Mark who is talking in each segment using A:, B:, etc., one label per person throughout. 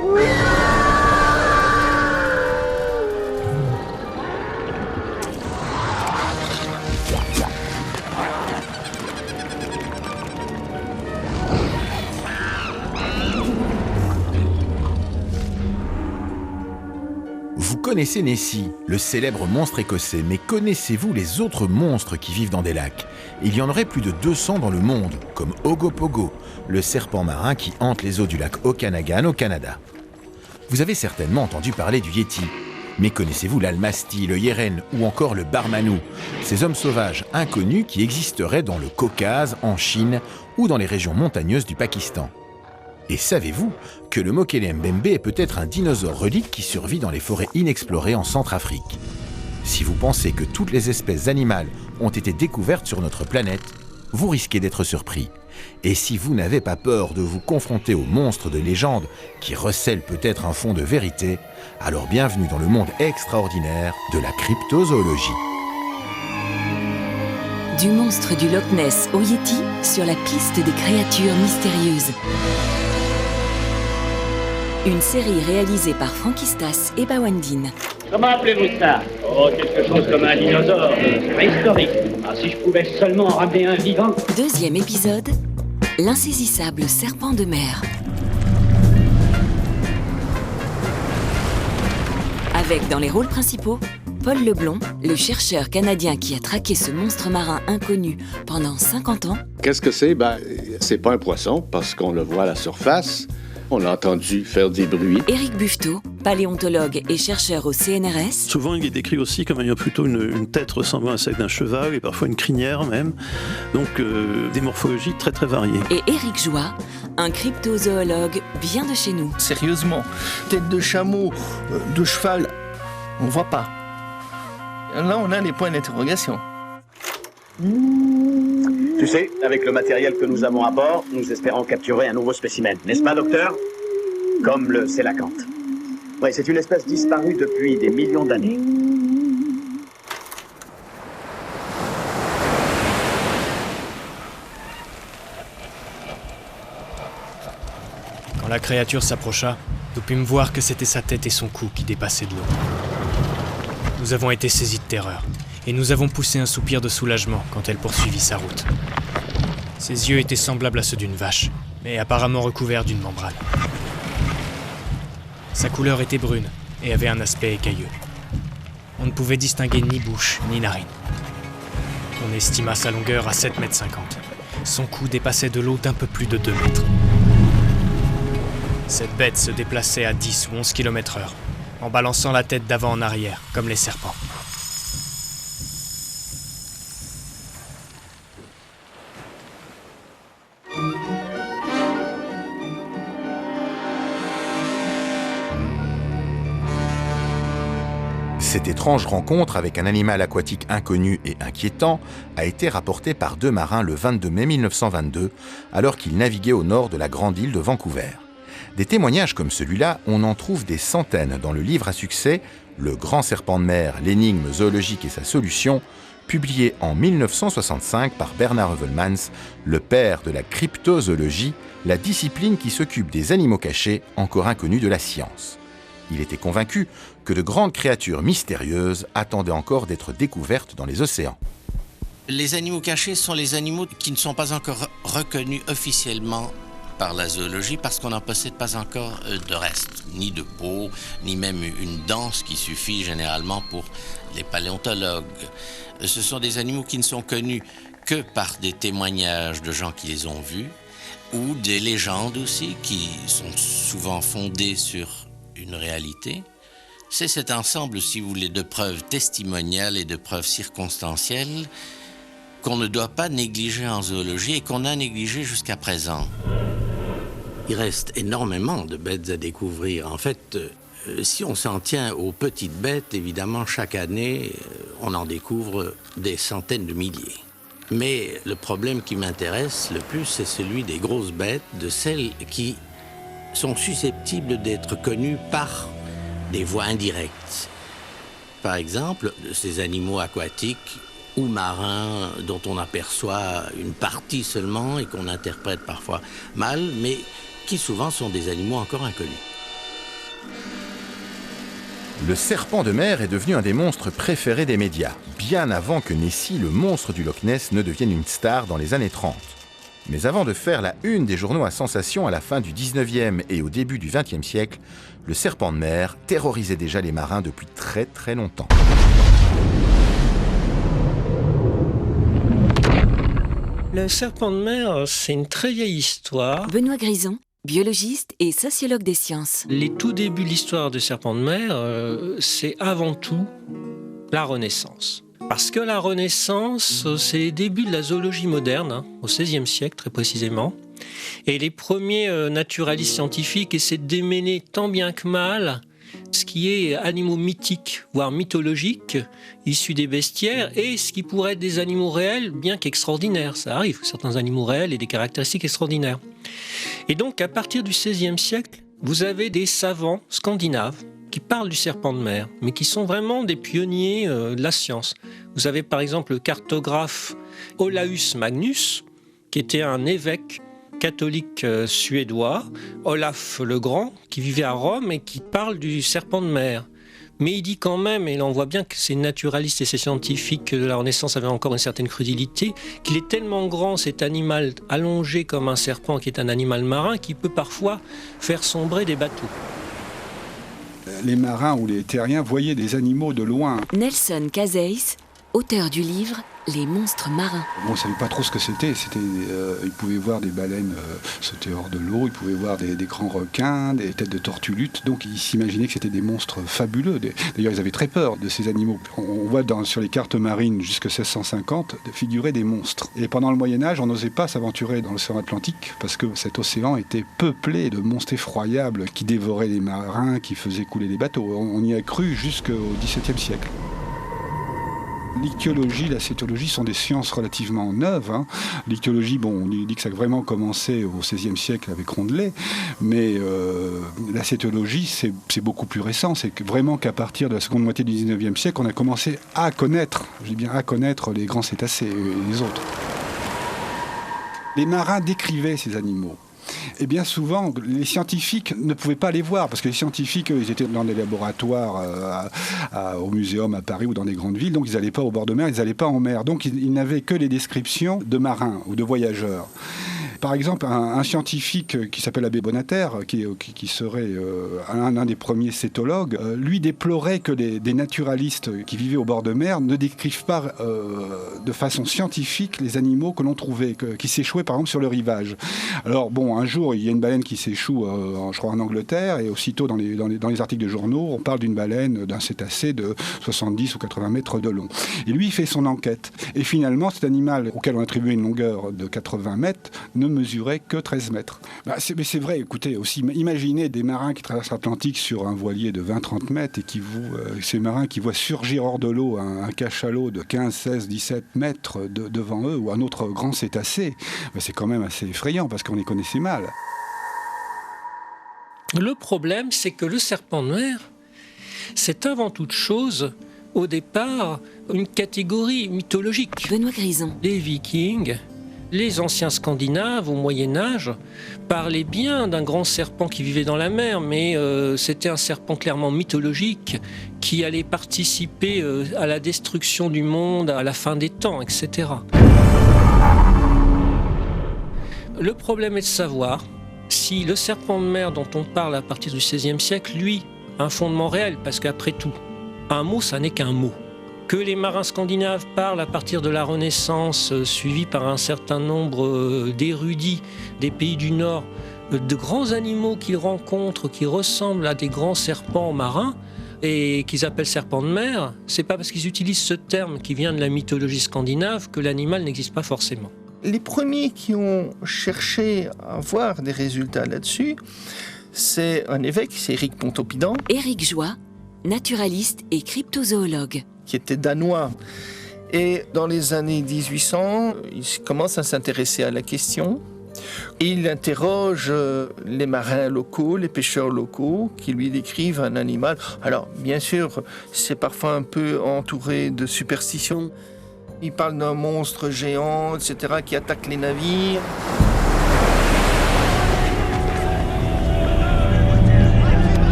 A: Vous connaissez Nessie, le célèbre monstre écossais, mais connaissez-vous les autres monstres qui vivent dans des lacs? Il y en aurait plus de 200 dans le monde, comme Ogopogo, le serpent marin qui hante les eaux du lac Okanagan au Canada. Vous avez certainement entendu parler du Yéti, mais connaissez-vous l'Almasti, le Yeren ou encore le Barmanou, ces hommes sauvages inconnus qui existeraient dans le Caucase, en Chine ou dans les régions montagneuses du Pakistan? Et savez-vous que le Mokele Mbembe est peut-être un dinosaure relique qui survit dans les forêts inexplorées en Centrafrique? Si vous pensez que toutes les espèces animales ont été découvertes sur notre planète, vous risquez d'être surpris. Et si vous n'avez pas peur de vous confronter aux monstres de légende qui recèlent peut-être un fond de vérité, alors bienvenue dans le monde extraordinaire de la cryptozoologie.
B: Du monstre du Loch Ness au Yéti, sur la piste des créatures mystérieuses. Une série réalisée par Frankistas et Bawandine.
C: Comment appelez-vous ça? Oh, quelque chose comme un dinosaure préhistorique. Ah, si je pouvais seulement en ramener un vivant.
B: Deuxième épisode, l'insaisissable serpent de mer. Avec dans les rôles principaux, Paul Leblond, le chercheur canadien qui a traqué ce monstre marin inconnu pendant 50 ans.
D: Qu'est-ce que c'est? C'est pas un poisson parce qu'on le voit à la surface. On l'a entendu faire des bruits.
B: Éric Buffetot, paléontologue et chercheur au CNRS.
E: Souvent, il est décrit aussi comme ayant plutôt une tête ressemblant à celle d'un cheval et parfois une crinière même. Donc, des morphologies très très variées.
B: Et Éric Joie, un cryptozoologue bien de chez nous.
F: Sérieusement, tête de chameau, de cheval, on voit pas. Là, on a des points d'interrogation.
G: Tu sais, avec le matériel que nous avons à bord, nous espérons capturer un nouveau spécimen. N'est-ce pas, docteur? Comme le sélacanthe. Oui, c'est une espèce disparue depuis des millions d'années.
H: Quand la créature s'approcha, nous pûmes voir que c'était sa tête et son cou qui dépassaient de l'eau. Nous avons été saisis de terreur. Et nous avons poussé un soupir de soulagement quand elle poursuivit sa route. Ses yeux étaient semblables à ceux d'une vache, mais apparemment recouverts d'une membrane. Sa couleur était brune et avait un aspect écailleux. On ne pouvait distinguer ni bouche ni narine. On estima sa longueur à 7,50 m. Son cou dépassait de l'eau d'un peu plus de 2 mètres. Cette bête se déplaçait à 10 ou 11 km/h, en balançant la tête d'avant en arrière, comme les serpents.
A: Cette étrange rencontre avec un animal aquatique inconnu et inquiétant a été rapportée par 2 marins le 22 mai 1922, alors qu'ils naviguaient au nord de la grande île de Vancouver. Des témoignages comme celui-là, on en trouve des centaines dans le livre à succès « Le grand serpent de mer, l'énigme zoologique et sa solution », publié en 1965 par Bernard Heuvelmans, le père de la cryptozoologie, la discipline qui s'occupe des animaux cachés encore inconnus de la science. Il était convaincu que de grandes créatures mystérieuses attendaient encore d'être découvertes dans les océans.
I: Les animaux cachés sont les animaux qui ne sont pas encore reconnus officiellement par la zoologie parce qu'on n'en possède pas encore de reste, ni de peau, ni même une dent, ce qui suffit généralement pour les paléontologues. Ce sont des animaux qui ne sont connus que par des témoignages de gens qui les ont vus, ou des légendes aussi, qui sont souvent fondées sur une réalité. C'est cet ensemble, si vous voulez, de preuves testimoniales et de preuves circonstancielles qu'on ne doit pas négliger en zoologie et qu'on a négligé jusqu'à présent. Il reste énormément de bêtes à découvrir. En fait, si on s'en tient aux petites bêtes, évidemment, chaque année, on en découvre des centaines de milliers. Mais le problème qui m'intéresse le plus, c'est celui des grosses bêtes, de celles qui sont susceptibles d'être connues par des voies indirectes. Par exemple, ces animaux aquatiques ou marins dont on aperçoit une partie seulement et qu'on interprète parfois mal, mais qui souvent sont des animaux encore inconnus.
A: Le serpent de mer est devenu un des monstres préférés des médias, bien avant que Nessie, le monstre du Loch Ness, ne devienne une star dans les années 30. Mais avant de faire la une des journaux à sensation à la fin du 19e et au début du 20e siècle, le serpent de mer terrorisait déjà les marins depuis très très longtemps.
J: Le serpent de mer, c'est une très vieille histoire.
B: Benoît Grison, biologiste et sociologue des sciences.
J: Les tout débuts de l'histoire du serpent de mer, c'est avant tout la Renaissance. Parce que la Renaissance, c'est les débuts de la zoologie moderne, au XVIe siècle très précisément. Et les premiers naturalistes scientifiques essaient de démêler tant bien que mal ce qui est animaux mythiques, voire mythologiques, issus des bestiaires, et ce qui pourrait être des animaux réels, bien qu'extraordinaires. Ça arrive, certains animaux réels aient des caractéristiques extraordinaires. Et donc, à partir du XVIe siècle, vous avez des savants scandinaves qui parlent du serpent de mer, mais qui sont vraiment des pionniers de la science. Vous avez par exemple le cartographe Olaus Magnus, qui était un évêque catholique suédois, Olaf le Grand, qui vivait à Rome et qui parle du serpent de mer. Mais il dit quand même, et là on voit bien que ces naturalistes et ces scientifiques de la Renaissance avaient encore une certaine crédulité, qu'il est tellement grand cet animal allongé comme un serpent qui est un animal marin qui peut parfois faire sombrer des bateaux.
K: Les marins ou les terriens voyaient des animaux de loin.
B: Nelson Cazeys, auteur du livre Les monstres marins.
K: On ne savait pas trop ce que c'était. Ils pouvaient voir des baleines sauter hors de l'eau, ils pouvaient voir des grands requins, des têtes de tortues luttes. Donc ils s'imaginaient que c'était des monstres fabuleux. D'ailleurs, ils avaient très peur de ces animaux. On voit sur les cartes marines jusqu'à 1650 figurer des monstres. Et pendant le Moyen-Âge, on n'osait pas s'aventurer dans l'océan Atlantique parce que cet océan était peuplé de monstres effroyables qui dévoraient les marins, qui faisaient couler les bateaux. On y a cru jusqu'au XVIIe siècle. L'ichthyologie, la cétologie sont des sciences relativement neuves. L'ichthyologie, on dit que ça a vraiment commencé au XVIe siècle avec Rondelet, mais la cétologie, c'est beaucoup plus récent. C'est vraiment qu'à partir de la seconde moitié du XIXe siècle, on a commencé à connaître, je dis bien à connaître les grands cétacés et les autres. Les marins décrivaient ces animaux. Et bien souvent, les scientifiques ne pouvaient pas les voir, parce que les scientifiques, ils étaient dans des laboratoires au muséum à Paris ou dans des grandes villes, donc ils n'allaient pas au bord de mer, ils n'allaient pas en mer. Donc ils n'avaient que les descriptions de marins ou de voyageurs. Par exemple, un scientifique qui s'appelle Abbé Bonater, qui serait un des premiers cétologues, lui déplorait que des naturalistes qui vivaient au bord de mer ne décrivent pas de façon scientifique les animaux que l'on trouvait, qui s'échouaient par exemple sur le rivage. Alors un jour, il y a une baleine qui s'échoue, je crois en Angleterre, et aussitôt dans les articles de journaux, on parle d'une baleine, d'un cétacé de 70 ou 80 mètres de long. Et lui, il fait son enquête. Et finalement, cet animal auquel on attribuait une longueur de 80 mètres ne mesurait que 13 mètres. Mais c'est vrai, écoutez, aussi, imaginez des marins qui traversent l'Atlantique sur un voilier de 20-30 mètres et ces marins qui voient surgir hors de l'eau un cachalot de 15, 16, 17 mètres devant eux ou un autre grand cétacé. C'est quand même assez effrayant parce qu'on les connaissait mal.
J: Le problème, c'est que le serpent de mer, c'est avant toute chose, au départ, une catégorie mythologique.
B: Benoît Grison.
J: Les Vikings, les anciens Scandinaves au Moyen-Âge parlaient bien d'un grand serpent qui vivait dans la mer, mais c'était un serpent clairement mythologique qui allait participer à la destruction du monde, à la fin des temps, etc. Le problème est de savoir si le serpent de mer dont on parle à partir du XVIe siècle, lui, a un fondement réel, parce qu'après tout, un mot, ça n'est qu'un mot. Que les marins scandinaves parlent à partir de la Renaissance, suivis par un certain nombre d'érudits des pays du Nord, de grands animaux qu'ils rencontrent qui ressemblent à des grands serpents marins et qu'ils appellent serpents de mer, c'est pas parce qu'ils utilisent ce terme qui vient de la mythologie scandinave que l'animal n'existe pas forcément.
F: Les premiers qui ont cherché à avoir des résultats là-dessus, c'est un évêque, c'est Éric Pontoppidan.
B: Éric Joie, naturaliste et cryptozoologue.
F: Qui était danois. Et dans les années 1800, il commence à s'intéresser à la question. Et il interroge les marins locaux, les pêcheurs locaux, qui lui décrivent un animal. Alors, bien sûr, c'est parfois un peu entouré de superstitions. Il parle d'un monstre géant, etc., qui attaque les navires.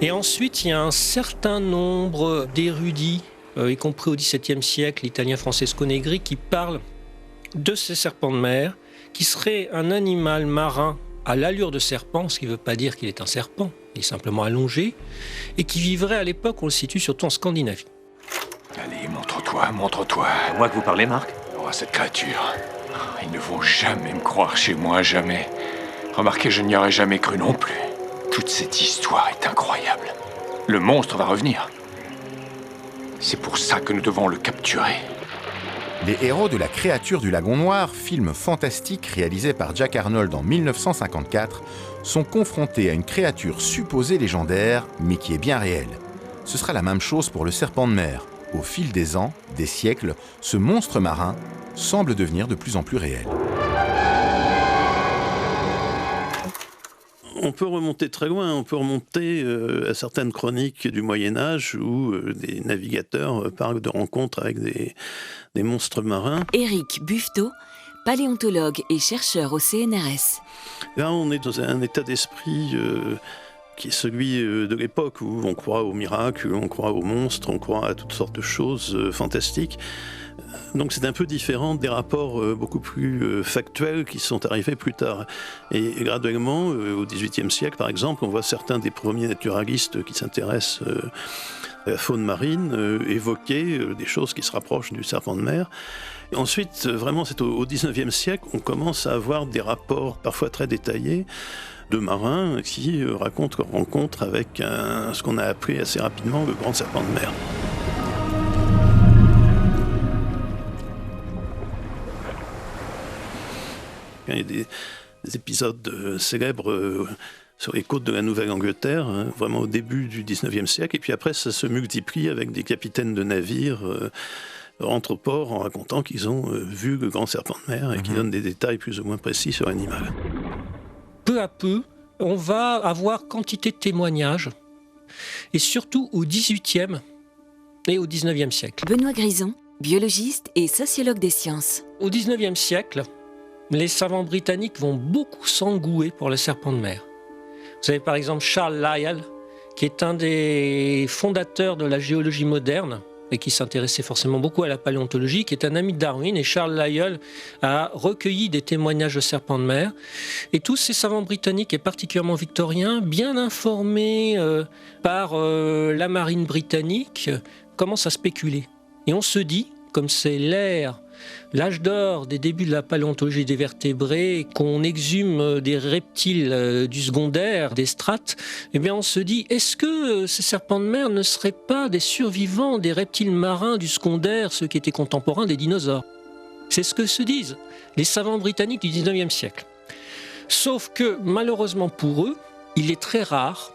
J: Et ensuite, il y a un certain nombre d'érudits, y compris au XVIIe siècle, l'italien Francesco Negri, qui parlent de ces serpents de mer, qui serait un animal marin à l'allure de serpent, ce qui ne veut pas dire qu'il est un serpent, il est simplement allongé, et qui vivrait à l'époque, on le situe surtout en Scandinavie.
L: Allez, montre-toi, montre-toi.
M: C'est moi que vous parlez, Marc ?
L: Oh, cette créature. Ils ne vont jamais me croire chez moi, jamais. Remarquez, je n'y aurais jamais cru non plus. Toute cette histoire est incroyable. Le monstre va revenir. C'est pour ça que nous devons le capturer.
A: Les héros de La créature du lagon noir, film fantastique réalisé par Jack Arnold en 1954, sont confrontés à une créature supposée légendaire, mais qui est bien réelle. Ce sera la même chose pour le serpent de mer. Au fil des ans, des siècles, ce monstre marin semble devenir de plus en plus réel.
E: On peut remonter très loin, on peut remonter à certaines chroniques du Moyen-Âge où des navigateurs parlent de rencontres avec des monstres marins.
B: Éric Buffetot, paléontologue et chercheur au CNRS.
E: Là, on est dans un état d'esprit qui est celui de l'époque où on croit aux miracles, on croit aux monstres, on croit à toutes sortes de choses fantastiques. Donc c'est un peu différent des rapports beaucoup plus factuels qui sont arrivés plus tard. Et graduellement, au XVIIIe siècle par exemple, on voit certains des premiers naturalistes qui s'intéressent à la faune marine évoquer des choses qui se rapprochent du serpent de mer. Et ensuite, vraiment, c'est au XIXe siècle, on commence à avoir des rapports parfois très détaillés de marins qui racontent leur rencontre avec ce qu'on a appelé assez rapidement le grand serpent de mer. Il y a des épisodes célèbres sur les côtes de la Nouvelle-Angleterre, vraiment au début du XIXe siècle, et puis après ça se multiplie avec des capitaines de navires rentrent au port en racontant qu'ils ont vu le grand serpent de mer et qui donnent des détails plus ou moins précis sur l'animal.
J: Peu à peu, on va avoir quantité de témoignages, et surtout au XVIIIe et au XIXe siècle.
B: Benoît Grison, biologiste et sociologue des sciences.
J: Au XIXe siècle, les savants britanniques vont beaucoup s'engouer pour le serpent de mer. Vous avez par exemple Charles Lyell, qui est un des fondateurs de la géologie moderne et qui s'intéressait forcément beaucoup à la paléontologie, qui est un ami de Darwin. Et Charles Lyell a recueilli des témoignages de serpents de mer. Et tous ces savants britanniques, et particulièrement victoriens, bien informés par la marine britannique, commencent à spéculer. Et on se dit, comme c'est l'âge d'or des débuts de la paléontologie des vertébrés, qu'on exhume des reptiles du secondaire, des strates, eh bien on se dit, est-ce que ces serpents de mer ne seraient pas des survivants des reptiles marins du secondaire, ceux qui étaient contemporains des dinosaures ? C'est ce que se disent les savants britanniques du 19e siècle. Sauf que, malheureusement pour eux, il est très rare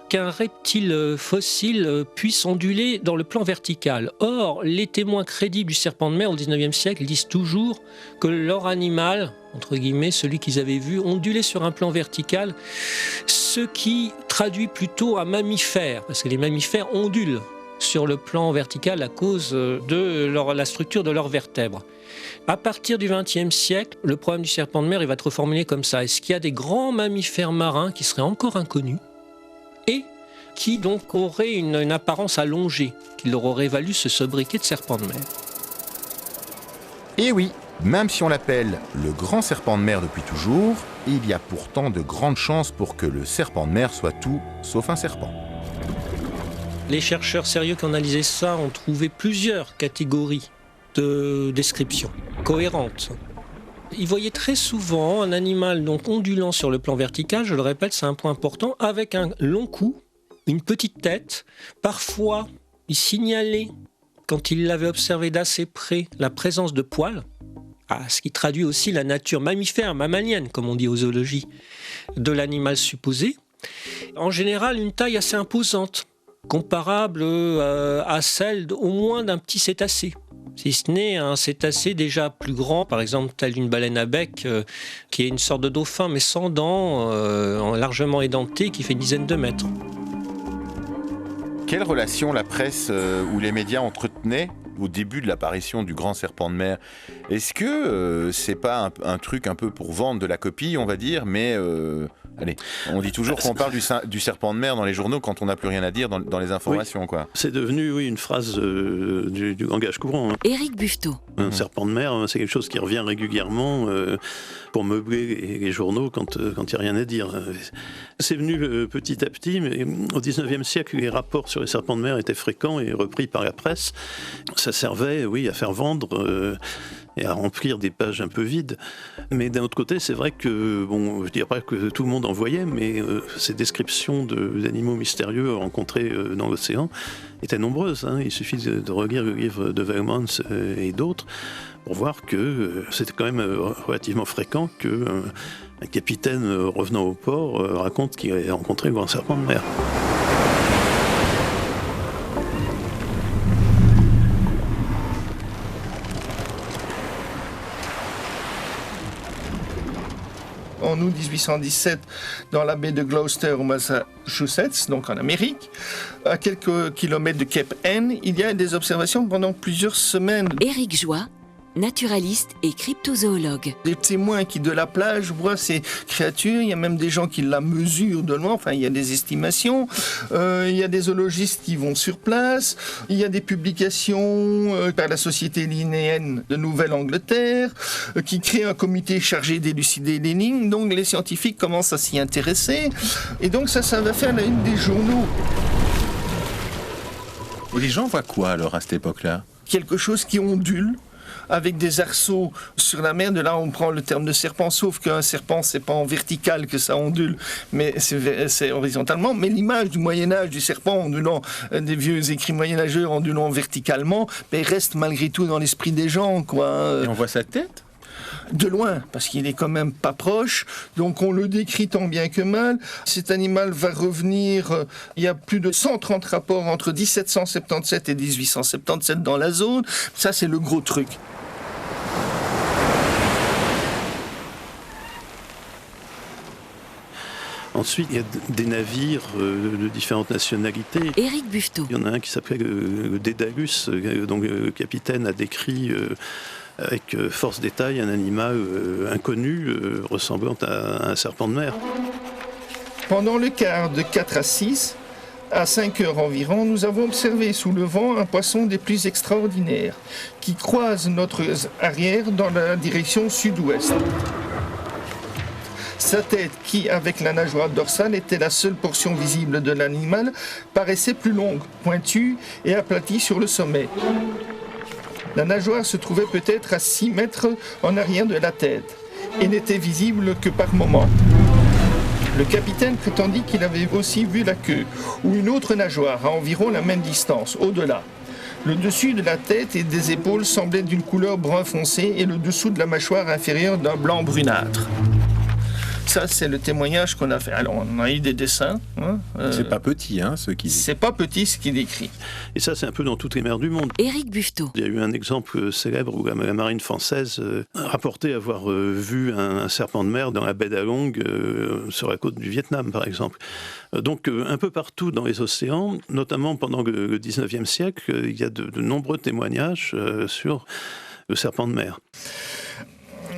J: qu'un reptile fossile puisse onduler dans le plan vertical. Or, les témoins crédibles du serpent de mer au XIXe siècle disent toujours que leur animal, entre guillemets, celui qu'ils avaient vu, ondulait sur un plan vertical, ce qui traduit plutôt un mammifère, parce que les mammifères ondulent sur le plan vertical à cause de la structure de leurs vertèbres. À partir du XXe siècle, le problème du serpent de mer il va être reformulé comme ça. Est-ce qu'il y a des grands mammifères marins qui seraient encore inconnus et qui donc auraient une apparence allongée, qui leur aurait valu ce sobriquet de serpent de mer.
A: Et oui, même si on l'appelle le grand serpent de mer depuis toujours, il y a pourtant de grandes chances pour que le serpent de mer soit tout sauf un serpent.
J: Les chercheurs sérieux qui ont analysé ça ont trouvé plusieurs catégories de descriptions cohérentes. Ils voyaient très souvent un animal donc ondulant sur le plan vertical, je le répète, c'est un point important, avec un long cou, une petite tête. Parfois, ils signalaient, quand ils l'avaient observé d'assez près, la présence de poils, ce qui traduit aussi la nature mammifère, mammalienne, comme on dit aux zoologies, de l'animal supposé. En général, une taille assez imposante, comparable à celle au moins d'un petit cétacé. Si ce n'est un cétacé déjà plus grand, par exemple tel une baleine à bec, qui est une sorte de dauphin mais sans dents, largement édenté, qui fait une dizaine de mètres.
A: Quelle relation la presse ou les médias entretenaient au début de l'apparition du grand serpent de mer ? Est-ce que c'est pas un truc un peu pour vendre de la copie, on va dire, mais Allez, on dit toujours qu'on parle du serpent de mer dans les journaux quand on n'a plus rien à dire dans les informations,
E: oui.
A: quoi.
E: C'est devenu, oui, une phrase du langage courant. Hein.
B: Éric Buffetot.
E: Un serpent de mer, c'est quelque chose qui revient régulièrement pour meubler les journaux quand il n'y a rien à dire. C'est venu petit à petit, mais au XIXe siècle, les rapports sur les serpents de mer étaient fréquents et repris par la presse. Ça servait, oui, à faire vendre et à remplir des pages un peu vides. Mais d'un autre côté, c'est vrai que, bon, je dirais pas que tout le monde en voyait, mais ces descriptions d'animaux mystérieux rencontrés dans l'océan étaient nombreuses. Hein. Il suffit de relire le livre de Vermans et d'autres pour voir que c'était quand même relativement fréquent qu'un capitaine revenant au port raconte qu'il a rencontré un grand serpent de mer.
F: En août 1817, dans la baie de Gloucester au Massachusetts, donc en Amérique, à quelques kilomètres de Cape Ann, il y a des observations pendant plusieurs semaines.
B: Éric Joie, naturaliste et cryptozoologue.
F: Des témoins qui, de la plage, voient ces créatures. Il y a même des gens qui la mesurent de loin. Enfin, il y a des estimations. Il y a des zoologistes qui vont sur place. Il y a des publications par la Société linnéenne de Nouvelle-Angleterre qui crée un comité chargé d'élucider les lignes. Donc, les scientifiques commencent à s'y intéresser. Et donc, ça va faire la une des journaux.
A: Et les gens voient quoi, alors, à cette époque-là ?
F: Quelque chose qui ondule, avec des arceaux sur la mer. De là, on prend le terme de serpent, sauf qu'un serpent, c'est pas en vertical que ça ondule, mais c'est horizontalement. Mais l'image du Moyen-Âge, du serpent ondulant, des vieux écrits moyenâgeux ondulant verticalement, mais reste malgré tout dans l'esprit des gens, quoi.
A: Et on voit sa tête ?
F: De loin, parce qu'il est quand même pas proche, donc on le décrit tant bien que mal. Cet animal va revenir, il y a plus de 130 rapports entre 1777 et 1877 dans la zone. Ça, c'est le gros truc.
E: Ensuite, il y a des navires de différentes nationalités.
B: Éric Buffetot.
E: Il y en a un qui s'appelait le Dédalus, donc le capitaine a décrit avec force détail un animal inconnu ressemblant à un serpent de mer.
F: Pendant le quart de 4 à 6, à 5 heures environ, nous avons observé sous le vent un poisson des plus extraordinaires qui croise notre arrière dans la direction sud-ouest. Sa tête, qui, avec la nageoire dorsale, était la seule portion visible de l'animal, paraissait plus longue, pointue et aplatie sur le sommet. La nageoire se trouvait peut-être à 6 mètres en arrière de la tête et n'était visible que par moments. Le capitaine prétendit qu'il avait aussi vu la queue ou une autre nageoire à environ la même distance, au-delà. Le dessus de la tête et des épaules semblait d'une couleur brun foncé et le dessous de la mâchoire inférieure d'un blanc brunâtre. Ça, c'est le témoignage qu'on a fait. Alors, on a eu des dessins.
A: C'est pas petit, ce qu'il dit.
F: C'est pas petit, ce qu'il écrit.
E: Et ça, c'est un peu dans toutes les mers du monde.
B: Éric Buffetot.
E: Il y a eu un exemple célèbre où la marine française rapportait avoir vu un serpent de mer dans la baie d'Along, sur la côte du Vietnam, par exemple. Donc, un peu partout dans les océans, notamment pendant le 19e siècle, il y a de nombreux témoignages sur le serpent de mer.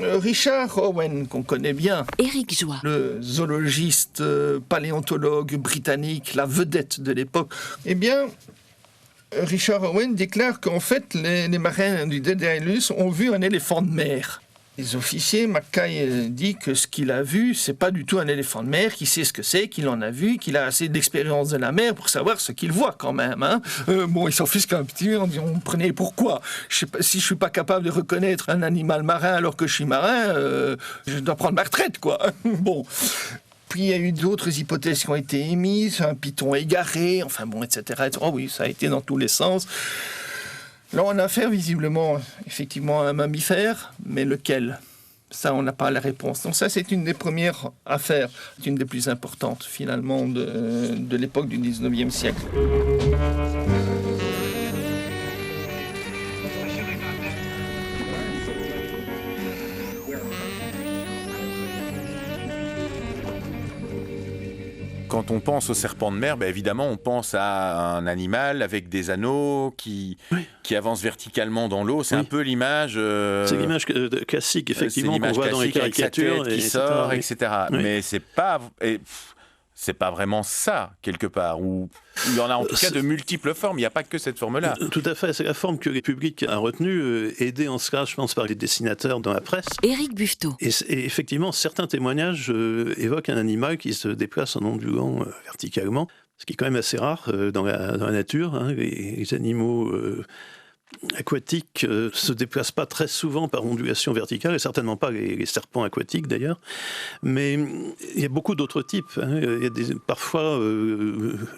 F: Richard Owen, qu'on connaît bien,
B: Éric Joie,
F: le zoologiste paléontologue britannique, la vedette de l'époque, eh bien, Richard Owen déclare qu'en fait, les marins du Dédalus ont vu un éléphant de mer. Les officiers, Mackay dit que ce qu'il a vu, c'est pas du tout un éléphant de mer, qu'il sait ce que c'est, qu'il en a vu, qu'il a assez d'expérience de la mer pour savoir ce qu'il voit quand même. Bon, il s'offusque un petit peu en disant, prenez pourquoi ? Si je suis pas capable de reconnaître un animal marin alors que je suis marin, je dois prendre ma retraite, quoi. Bon. Puis il y a eu d'autres hypothèses qui ont été émises, un python égaré, enfin bon, etc. Oh oui, ça a été dans tous les sens. Là, on a affaire visiblement, effectivement, à un mammifère, mais lequel ? Ça, on n'a pas la réponse. Donc ça, c'est une des premières affaires, une des plus importantes, finalement, de l'époque du 19e siècle.
A: Quand on pense au serpent de mer, évidemment, on pense à un animal avec des anneaux qui avance verticalement dans l'eau. C'est un peu l'image...
E: C'est l'image classique, effectivement, qu'on voit dans les caricatures.
A: Qui sort, etc.
E: Oui.
A: Mais c'est pas vraiment ça, quelque part. Ou il y en a en tout cas de multiples formes. Il n'y a pas que cette forme-là.
E: Tout à fait. C'est la forme que le public a retenue, aidée en cela, je pense, par les dessinateurs dans la presse.
B: Éric Buffetot.
E: Et effectivement, certains témoignages évoquent un animal qui se déplace en ondulant verticalement, ce qui est quand même assez rare dans la nature. Hein. Les animaux aquatiques se déplacent pas très souvent par ondulation verticale, et certainement pas les serpents aquatiques d'ailleurs, mais il y a beaucoup d'autres types. Hein. Il y a parfois,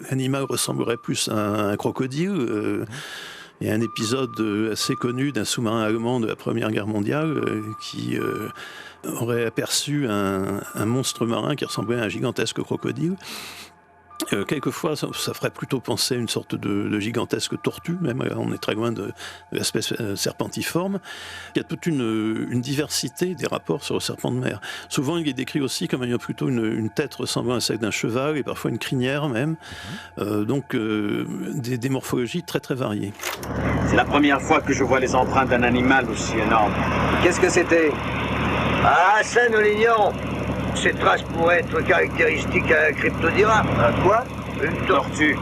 E: l'animal ressemblerait plus à un crocodile. Il y a un épisode assez connu d'un sous-marin allemand de la Première Guerre mondiale qui aurait aperçu un monstre marin qui ressemblait à un gigantesque crocodile. Quelquefois, ça ferait plutôt penser à une sorte de gigantesque tortue, même on est très loin de l'espèce serpentiforme. Il y a toute une diversité des rapports sur le serpent de mer. Souvent, il est décrit aussi comme ayant plutôt une tête ressemblant à celle d'un cheval, et parfois une crinière même. Donc, des morphologies très très variées.
G: C'est la première fois que je vois les empreintes d'un animal aussi énorme. Qu'est-ce que c'était? Ah, ça, nous l'ignorons. Ces traces pourraient être caractéristiques à un cryptodira. Un quoi? Une tortue.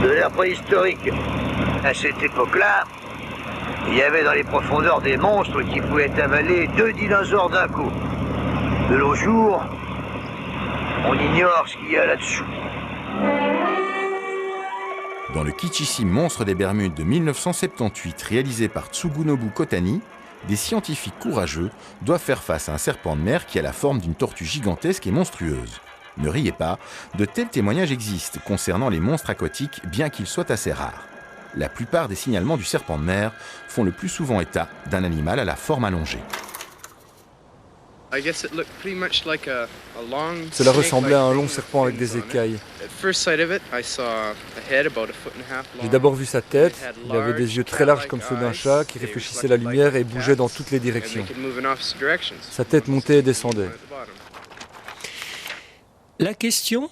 G: De l'ère préhistorique. À cette époque-là, il y avait dans les profondeurs des monstres qui pouvaient avaler 2 dinosaures d'un coup. De nos jours, on ignore ce qu'il y a là-dessous.
A: Dans le kitschissime Monstre des Bermudes de 1978, réalisé par Tsugunobu Kotani, des scientifiques courageux doivent faire face à un serpent de mer qui a la forme d'une tortue gigantesque et monstrueuse. Ne riez pas, de tels témoignages existent concernant les monstres aquatiques, bien qu'ils soient assez rares. La plupart des signalements du serpent de mer font le plus souvent état d'un animal à la forme allongée.
M: Cela ressemblait à un long serpent avec des écailles. J'ai d'abord vu sa tête, il avait des yeux très larges comme ceux d'un chat qui réfléchissait la lumière et bougeait dans toutes les directions. Sa tête montait et descendait.
J: La question,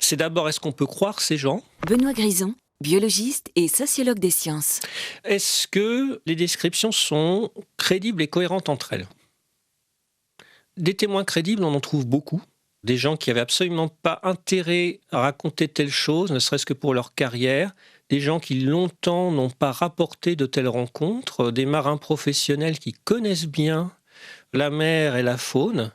J: c'est d'abord, est-ce qu'on peut croire ces gens?
B: Benoît Grison, biologiste et sociologue des sciences.
J: Est-ce que les descriptions sont crédibles et cohérentes entre elles? Des témoins crédibles, on en trouve beaucoup. Des gens qui n'avaient absolument pas intérêt à raconter telle chose, ne serait-ce que pour leur carrière. Des gens qui longtemps n'ont pas rapporté de telles rencontres. Des marins professionnels qui connaissent bien la mer et la faune.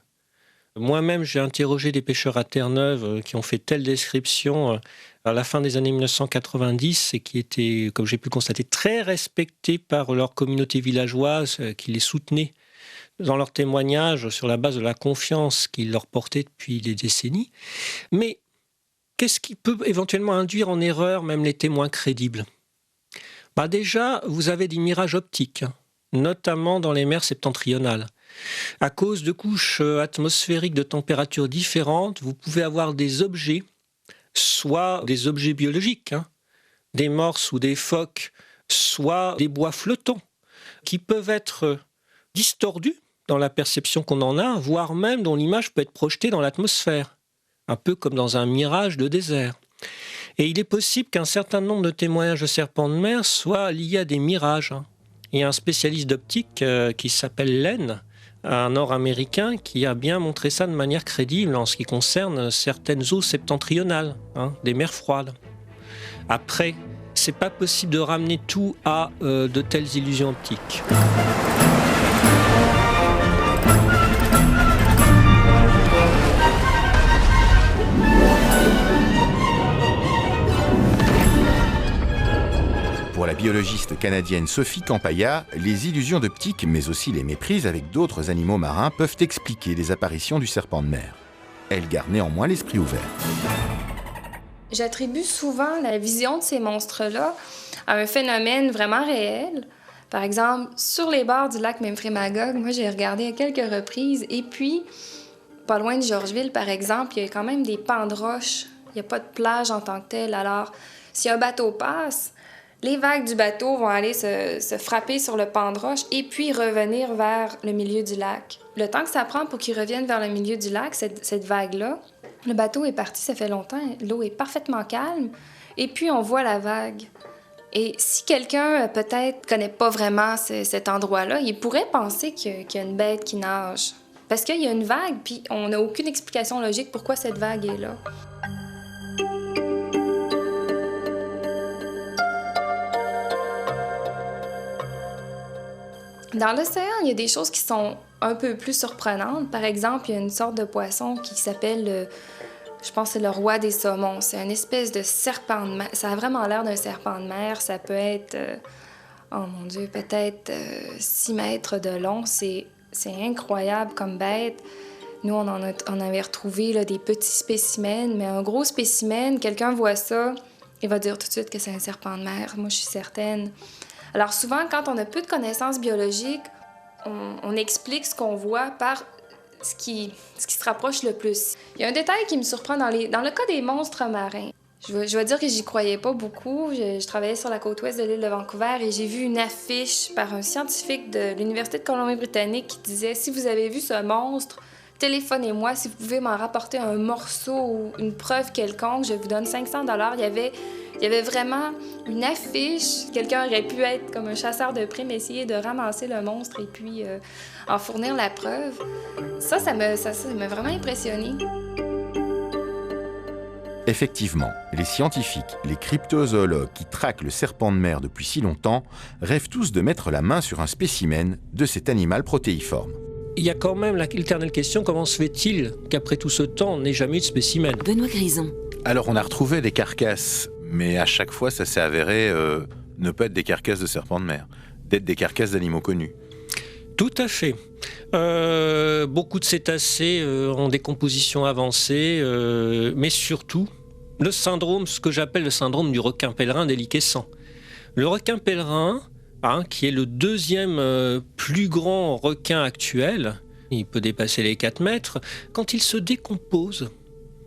J: Moi-même, j'ai interrogé des pêcheurs à Terre-Neuve qui ont fait telle description à la fin des années 1990 et qui étaient, comme j'ai pu le constater, très respectés par leur communauté villageoise qui les soutenait dans leurs témoignages sur la base de la confiance qu'ils leur portaient depuis des décennies. Mais qu'est-ce qui peut éventuellement induire en erreur même les témoins crédibles? Déjà, vous avez des mirages optiques, notamment dans les mers septentrionales. À cause de couches atmosphériques de températures différentes, vous pouvez avoir des objets, soit des objets biologiques, des morses ou des phoques, soit des bois flottants, qui peuvent être distordus dans la perception qu'on en a, voire même dont l'image peut être projetée dans l'atmosphère, un peu comme dans un mirage de désert. Et il est possible qu'un certain nombre de témoignages de serpents de mer soient liés à des mirages. Il y a un spécialiste d'optique qui s'appelle Len, un Nord-Américain, qui a bien montré ça de manière crédible en ce qui concerne certaines eaux septentrionales, des mers froides. Après, c'est pas possible de ramener tout à de telles illusions optiques.
A: Pour la biologiste canadienne Sophie Campaya, les illusions d'optique, mais aussi les méprises avec d'autres animaux marins peuvent expliquer les apparitions du serpent de mer. Elle garde néanmoins l'esprit ouvert.
N: J'attribue souvent la vision de ces monstres-là à un phénomène vraiment réel. Par exemple, sur les bords du lac Memphremagog, moi j'ai regardé à quelques reprises, et puis, pas loin de Georgeville, par exemple, il y a quand même des pans de roches. Il n'y a pas de plage en tant que telle. Alors, si un bateau passe, les vagues du bateau vont aller se frapper sur le pan de roche et puis revenir vers le milieu du lac. Le temps que ça prend pour qu'ils reviennent vers le milieu du lac, cette vague-là, Le bateau est parti, ça fait longtemps, l'eau est parfaitement calme, et puis on voit la vague. Et si quelqu'un, peut-être, connaît pas vraiment cet endroit-là, il pourrait penser qu'il y a une bête qui nage. Parce qu'il y a une vague, puis on n'a aucune explication logique pourquoi cette vague est là. Dans l'océan, il y a des choses qui sont un peu plus surprenantes. Par exemple, il y a une sorte de poisson qui s'appelle, je pense que c'est le roi des saumons. C'est une espèce de serpent de mer. Ça a vraiment l'air d'un serpent de mer. Ça peut être, oh mon Dieu, peut-être 6 mètres de long. C'est incroyable comme bête. Nous, on avait retrouvé là, des petits spécimens, mais un gros spécimen, quelqu'un voit ça, il va dire tout de suite que c'est un serpent de mer. Moi, je suis certaine. Alors souvent, quand on a peu de connaissances biologiques, on explique ce qu'on voit par ce qui se rapproche le plus. Il y a un détail qui me surprend dans le cas des monstres marins. Je vais dire que j'y croyais pas beaucoup. Je travaillais sur la côte ouest de l'île de Vancouver et j'ai vu une affiche par un scientifique de l'Université de Colombie-Britannique qui disait « Si vous avez vu ce monstre, téléphonez-moi. Si vous pouvez m'en rapporter un morceau ou une preuve quelconque, je vous donne 500 $. » Il y avait vraiment une affiche. Quelqu'un aurait pu être comme un chasseur de primes, essayer de ramasser le monstre et puis en fournir la preuve. Ça m'a vraiment impressionnée.
A: Effectivement, les scientifiques, les cryptozoologues qui traquent le serpent de mer depuis si longtemps rêvent tous de mettre la main sur un spécimen de cet animal protéiforme.
J: Il y a quand même l'éternelle question, comment se fait-il qu'après tout ce temps, on n'ait jamais eu de spécimen ?
B: Benoît Grison.
A: Alors on a retrouvé des carcasses, mais à chaque fois ça s'est avéré ne pas être des carcasses de serpents de mer, d'être des carcasses d'animaux connus.
J: Tout à fait. Beaucoup de cétacés en décomposition avancée, mais surtout ce que j'appelle le syndrome du requin pèlerin déliquescent. Le requin pèlerin, qui est le deuxième plus grand requin actuel, il peut dépasser les 4 mètres, quand il se décompose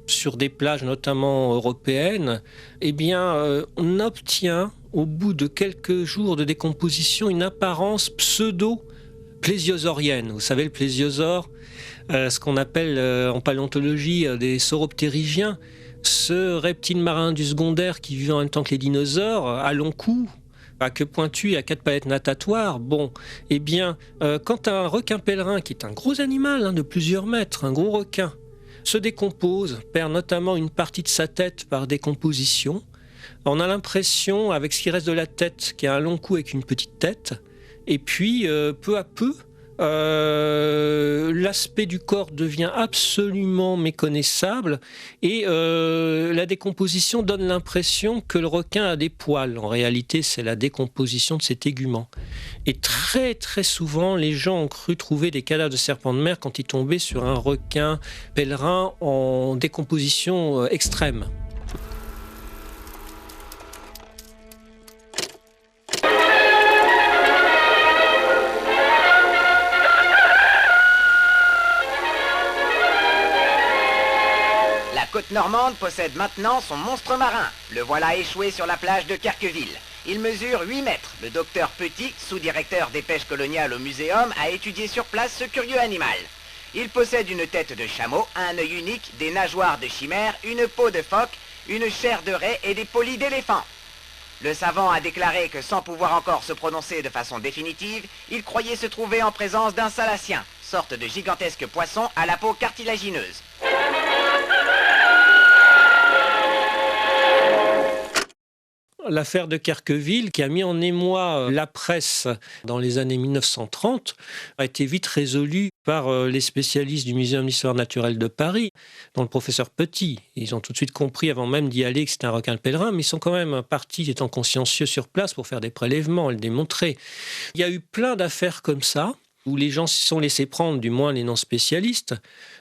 J: sur des plages notamment européennes, on obtient au bout de quelques jours de décomposition une apparence plésiosaurienne. Vous savez, le plésiosaure, ce qu'on appelle en paléontologie des sauroptérygiens, ce reptile marin du secondaire qui vit en même temps que les dinosaures, à long cou, à queue pointue et à 4 palettes natatoires. Quand un requin pèlerin, qui est un gros animal de plusieurs mètres, un gros requin, se décompose, perd notamment une partie de sa tête par décomposition, on a l'impression, avec ce qui reste de la tête, qu'il y a un long cou avec une petite tête, et puis peu à peu, l'aspect du corps devient absolument méconnaissable et la décomposition donne l'impression que le requin a des poils. En réalité, c'est la décomposition de ses téguments. Et très très souvent, les gens ont cru trouver des cadavres de serpents de mer quand ils tombaient sur un requin pèlerin en décomposition extrême.
O: La côte normande possède maintenant son monstre marin. Le voilà échoué sur la plage de Querqueville. Il mesure 8 mètres. Le docteur Petit, sous-directeur des pêches coloniales au muséum, a étudié sur place ce curieux animal. Il possède une tête de chameau, un œil unique, des nageoires de chimère, une peau de phoque, une chair de raie et des polys d'éléphant. Le savant a déclaré que sans pouvoir encore se prononcer de façon définitive, il croyait se trouver en présence d'un salacien, sorte de gigantesque poisson à la peau cartilagineuse.
J: L'affaire de Querqueville, qui a mis en émoi la presse dans les années 1930, a été vite résolue par les spécialistes du Muséum d'histoire naturelle de Paris, dont le professeur Petit. Ils ont tout de suite compris, avant même d'y aller, que c'était un requin pèlerin, mais ils sont quand même partis, étant consciencieux sur place, pour faire des prélèvements et le démontrer. Il y a eu plein d'affaires comme ça, où les gens s'y sont laissés prendre, du moins les non-spécialistes.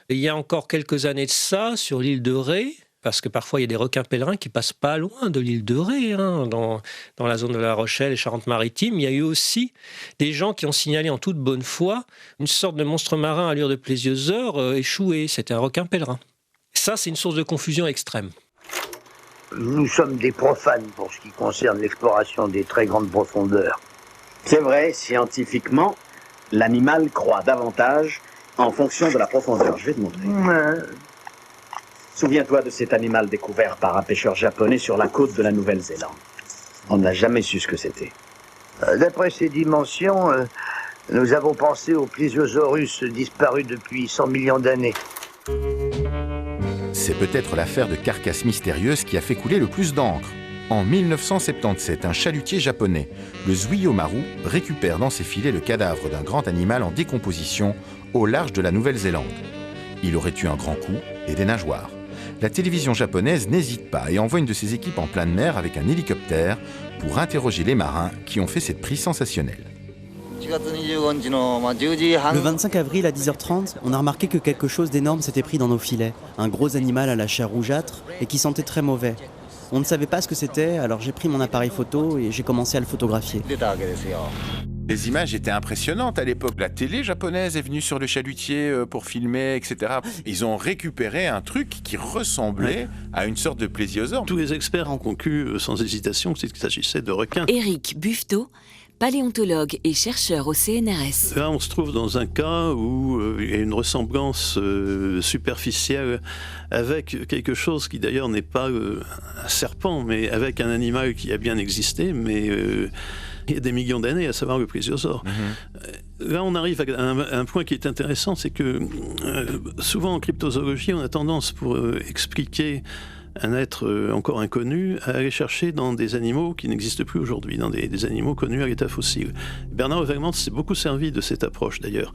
J: Et il y a encore quelques années de ça, sur l'île de Ré, parce que parfois il y a des requins pèlerins qui passent pas loin de l'île de Ré, dans la zone de La Rochelle et Charente-Maritime. Il y a eu aussi des gens qui ont signalé en toute bonne foi une sorte de monstre marin à allure de plésiosaure échoué. C'était un requin pèlerin. Ça, c'est une source de confusion extrême.
G: Nous sommes des profanes pour ce qui concerne l'exploration des très grandes profondeurs. C'est vrai, scientifiquement, l'animal croît davantage en fonction de la profondeur. Je vais te montrer. Souviens-toi de cet animal découvert par un pêcheur japonais sur la côte de la Nouvelle-Zélande. On n'a jamais su ce que c'était.
P: D'après ses dimensions, nous avons pensé au plésiosaurus disparu depuis 100 millions d'années.
A: C'est peut-être l'affaire de carcasse mystérieuse qui a fait couler le plus d'encre. En 1977, un chalutier japonais, le Zuiyomaru, récupère dans ses filets le cadavre d'un grand animal en décomposition au large de la Nouvelle-Zélande. Il aurait eu un grand cou et des nageoires. La télévision japonaise n'hésite pas et envoie une de ses équipes en pleine mer avec un hélicoptère pour interroger les marins qui ont fait cette prise sensationnelle.
Q: Le 25 avril à 10h30, on a remarqué que quelque chose d'énorme s'était pris dans nos filets. Un gros animal à la chair rougeâtre et qui sentait très mauvais. On ne savait pas ce que c'était, alors j'ai pris mon appareil photo et j'ai commencé à le photographier.
A: Les images étaient impressionnantes à l'époque. La télé japonaise est venue sur le chalutier pour filmer, etc. Ils ont récupéré un truc qui ressemblait à une sorte de plésiosaure.
E: Tous les experts ont conclu sans hésitation qu'il s'agissait de requins.
B: Éric Buffetot, paléontologue et chercheur au CNRS.
E: Là, on se trouve dans un cas où il y a une ressemblance superficielle avec quelque chose qui d'ailleurs n'est pas un serpent, mais avec un animal qui a bien existé, mais il y a des millions d'années, à savoir le plésiosaure. Là, on arrive à un point qui est intéressant, c'est que souvent en cryptozoologie, on a tendance pour expliquer un être encore inconnu à aller chercher dans des animaux qui n'existent plus aujourd'hui, dans des animaux connus à l'état fossile. Bernard Heuvelmans s'est beaucoup servi de cette approche d'ailleurs.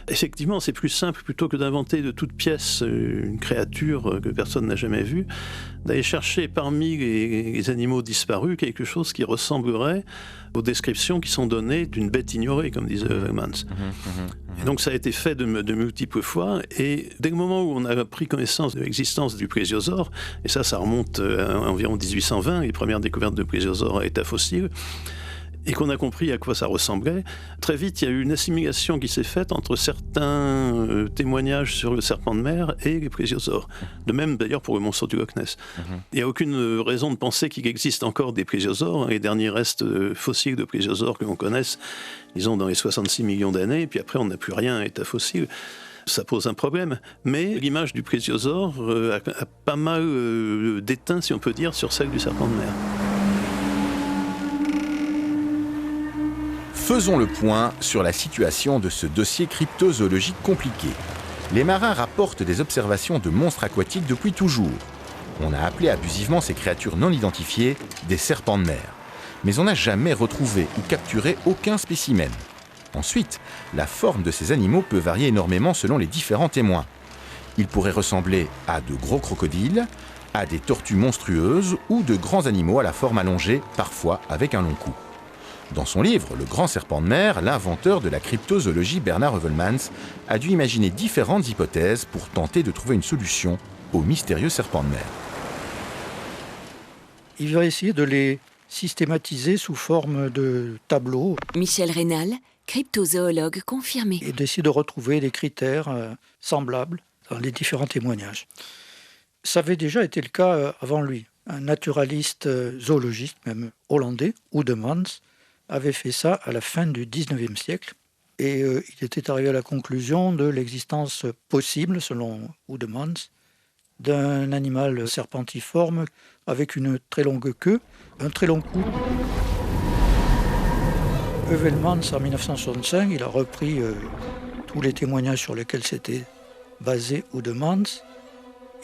E: Effectivement, c'est plus simple, plutôt que d'inventer de toutes pièces une créature que personne n'a jamais vue, d'aller chercher parmi les animaux disparus quelque chose qui ressemblerait aux descriptions qui sont données d'une bête ignorée, comme disait Heuvelmans. Et donc ça a été fait de multiples fois, et dès le moment où on a pris connaissance de l'existence du plésiosaure, et ça remonte à environ 1820, les premières découvertes de plésiosaures à état fossile, et qu'on a compris à quoi ça ressemblait, très vite, il y a eu une assimilation qui s'est faite entre certains témoignages sur le serpent de mer et les plésiosaures. De même, d'ailleurs, pour le monstre du Loch Ness. Il n'y a aucune raison de penser qu'il existe encore des plésiosaures. Les derniers restes fossiles de plésiosaures que l'on connaisse, disons, dans les 66 millions d'années, et puis après, on n'a plus rien à état fossile. Ça pose un problème. Mais l'image du plésiosaure a pas mal déteint, si on peut dire, sur celle du serpent de mer.
A: Faisons le point sur la situation de ce dossier cryptozoologique compliqué. Les marins rapportent des observations de monstres aquatiques depuis toujours. On a appelé abusivement ces créatures non identifiées des serpents de mer. Mais on n'a jamais retrouvé ou capturé aucun spécimen. Ensuite, la forme de ces animaux peut varier énormément selon les différents témoins. Ils pourraient ressembler à de gros crocodiles, à des tortues monstrueuses ou de grands animaux à la forme allongée, parfois avec un long cou. Dans son livre « Le grand serpent de mer », l'inventeur de la cryptozoologie Bernard Heuvelmans a dû imaginer différentes hypothèses pour tenter de trouver une solution au mystérieux serpent de mer.
R: Il va essayer de les systématiser sous forme de tableaux.
B: Michel Rénal, cryptozoologue confirmé.
R: Et d'essayer de retrouver des critères semblables dans les différents témoignages. Ça avait déjà été le cas avant lui. Un naturaliste zoologiste, même hollandais, Oudemans, avait fait ça à la fin du 19e siècle. Et il était arrivé à la conclusion de l'existence possible, selon Oudemans, d'un animal serpentiforme avec une très longue queue, un très long cou. Heuvelmans, en 1965, il a repris tous les témoignages sur lesquels s'était basé Oudemans.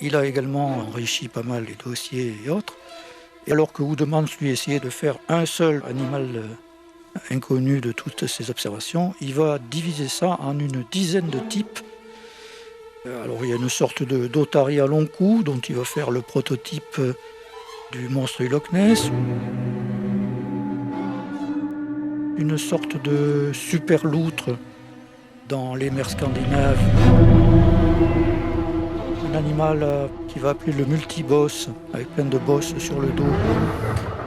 R: Il a également enrichi pas mal les dossiers et autres. Et alors que Oudemans, lui, essayait de faire un seul animal inconnu de toutes ces observations, il va diviser ça en une dizaine de types. Alors il y a une sorte d'otarie à long cou dont il va faire le prototype du monstre du Loch Ness. Une sorte de super loutre dans les mers scandinaves. Un animal qui va appeler le multiboss, avec plein de bosses sur le dos,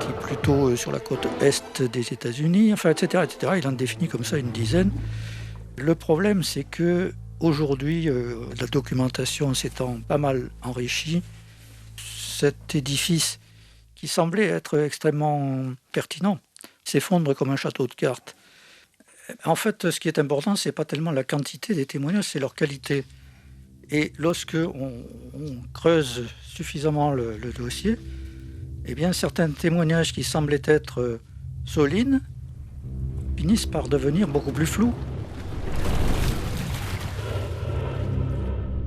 R: qui est plutôt sur la côte est des États-Unis, enfin, etc., etc. Il en définit comme ça une dizaine. Le problème, c'est que aujourd'hui, la documentation s'étant pas mal enrichie, cet édifice qui semblait être extrêmement pertinent s'effondre comme un château de cartes. En fait, ce qui est important, c'est pas tellement la quantité des témoignages, c'est leur qualité. Et lorsque on creuse suffisamment le dossier, eh bien, certains témoignages qui semblaient être solides finissent par devenir beaucoup plus flous.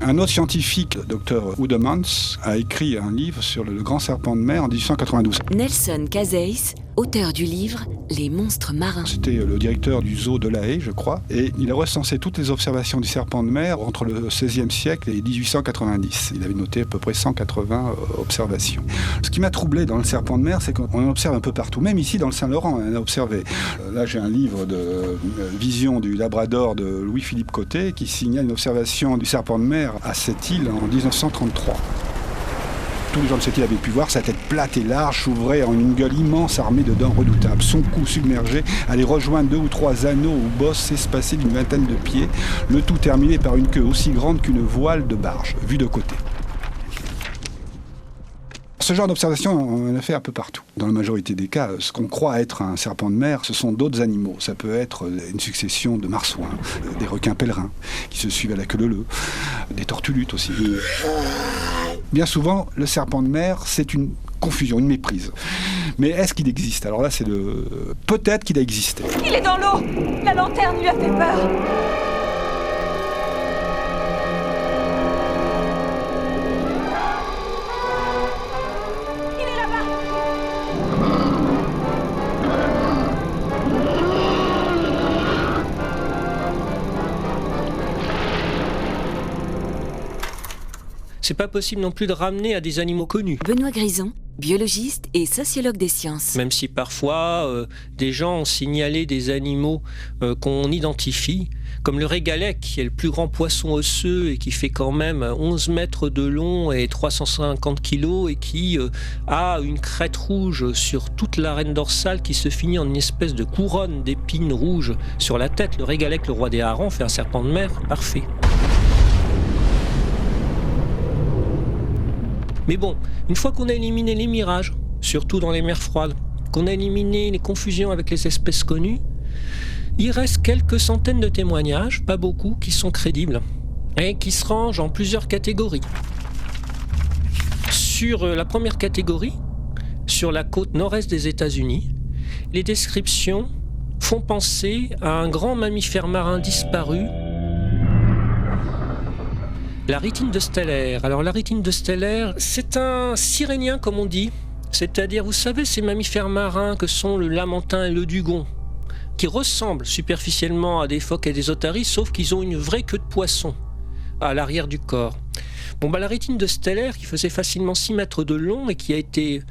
K: Un autre scientifique, le docteur Oudemans, a écrit un livre sur le grand serpent de mer en 1892.
B: Nelson Cazace, auteur du livre « Les monstres marins ».
K: C'était le directeur du zoo de La Haye, je crois, et il a recensé toutes les observations du serpent de mer entre le XVIe siècle et 1890. Il avait noté à peu près 180 observations. Ce qui m'a troublé dans le serpent de mer, c'est qu'on en observe un peu partout. Même ici, dans le Saint-Laurent, on en a observé. Là, j'ai un livre de vision du Labrador de Louis-Philippe Côté qui signale une observation du serpent de mer à cette île en 1933. Tous les gens de cette île avaient pu voir sa tête plate et large s'ouvrait en une gueule immense armée de dents redoutables. Son cou submergé allait rejoindre 2 ou 3 anneaux ou bosses espacés d'une vingtaine de pieds, le tout terminé par une queue aussi grande qu'une voile de barge, vue de côté. Ce genre d'observation, on en a fait un peu partout. Dans la majorité des cas, ce qu'on croit être un serpent de mer, ce sont d'autres animaux. Ça peut être une succession de marsouins, des requins pèlerins qui se suivent à la queue leu-leu, des tortues luttes aussi. Bien souvent, le serpent de mer, c'est une confusion, une méprise. Mais est-ce qu'il existe? Alors là, peut-être qu'il a existé.
S: Il est dans l'eau! La lanterne lui a fait peur!
J: C'est pas possible non plus de ramener à des animaux connus.
B: Benoît Grison, biologiste et sociologue des sciences.
J: Même si parfois des gens ont signalé des animaux qu'on identifie, comme le régalec, qui est le plus grand poisson osseux et qui fait quand même 11 mètres de long et 350 kilos et qui a une crête rouge sur toute l'arène dorsale qui se finit en une espèce de couronne d'épines rouges sur la tête. Le régalec, le roi des harengs, fait un serpent de mer parfait. Mais bon, une fois qu'on a éliminé les mirages, surtout dans les mers froides, qu'on a éliminé les confusions avec les espèces connues, il reste quelques centaines de témoignages, pas beaucoup, qui sont crédibles, et qui se rangent en plusieurs catégories. Sur la première catégorie, sur la côte nord-est des États-Unis, les descriptions font penser à un grand mammifère marin disparu, la rhytine de Steller. Alors la rhytine de Steller, c'est un sirénien comme on dit, c'est-à-dire vous savez ces mammifères marins que sont le lamantin et le dugon, qui ressemblent superficiellement à des phoques et des otaries, sauf qu'ils ont une vraie queue de poisson à l'arrière du corps. La rhytine de Steller, qui faisait facilement 6 mètres de long et qui a été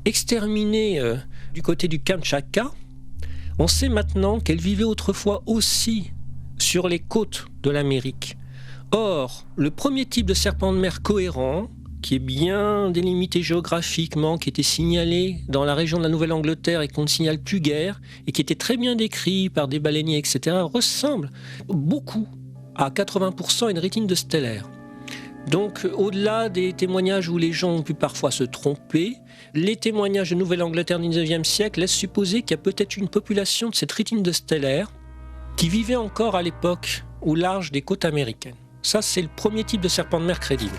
J: exterminée du côté du Kamtchatka, on sait maintenant qu'elle vivait autrefois aussi sur les côtes de l'Amérique. Or, le premier type de serpent de mer cohérent, qui est bien délimité géographiquement, qui était signalé dans la région de la Nouvelle-Angleterre et qu'on ne signale plus guère, et qui était très bien décrit par des baleiniers, etc., ressemble beaucoup à 80% à une rhytine de Steller. Donc, au-delà des témoignages où les gens ont pu parfois se tromper, les témoignages de Nouvelle-Angleterre du XIXe siècle laissent supposer qu'il y a peut-être une population de cette rhytine de Steller qui vivait encore à l'époque au large des côtes américaines. Ça, c'est le premier type de serpent de mer crédible.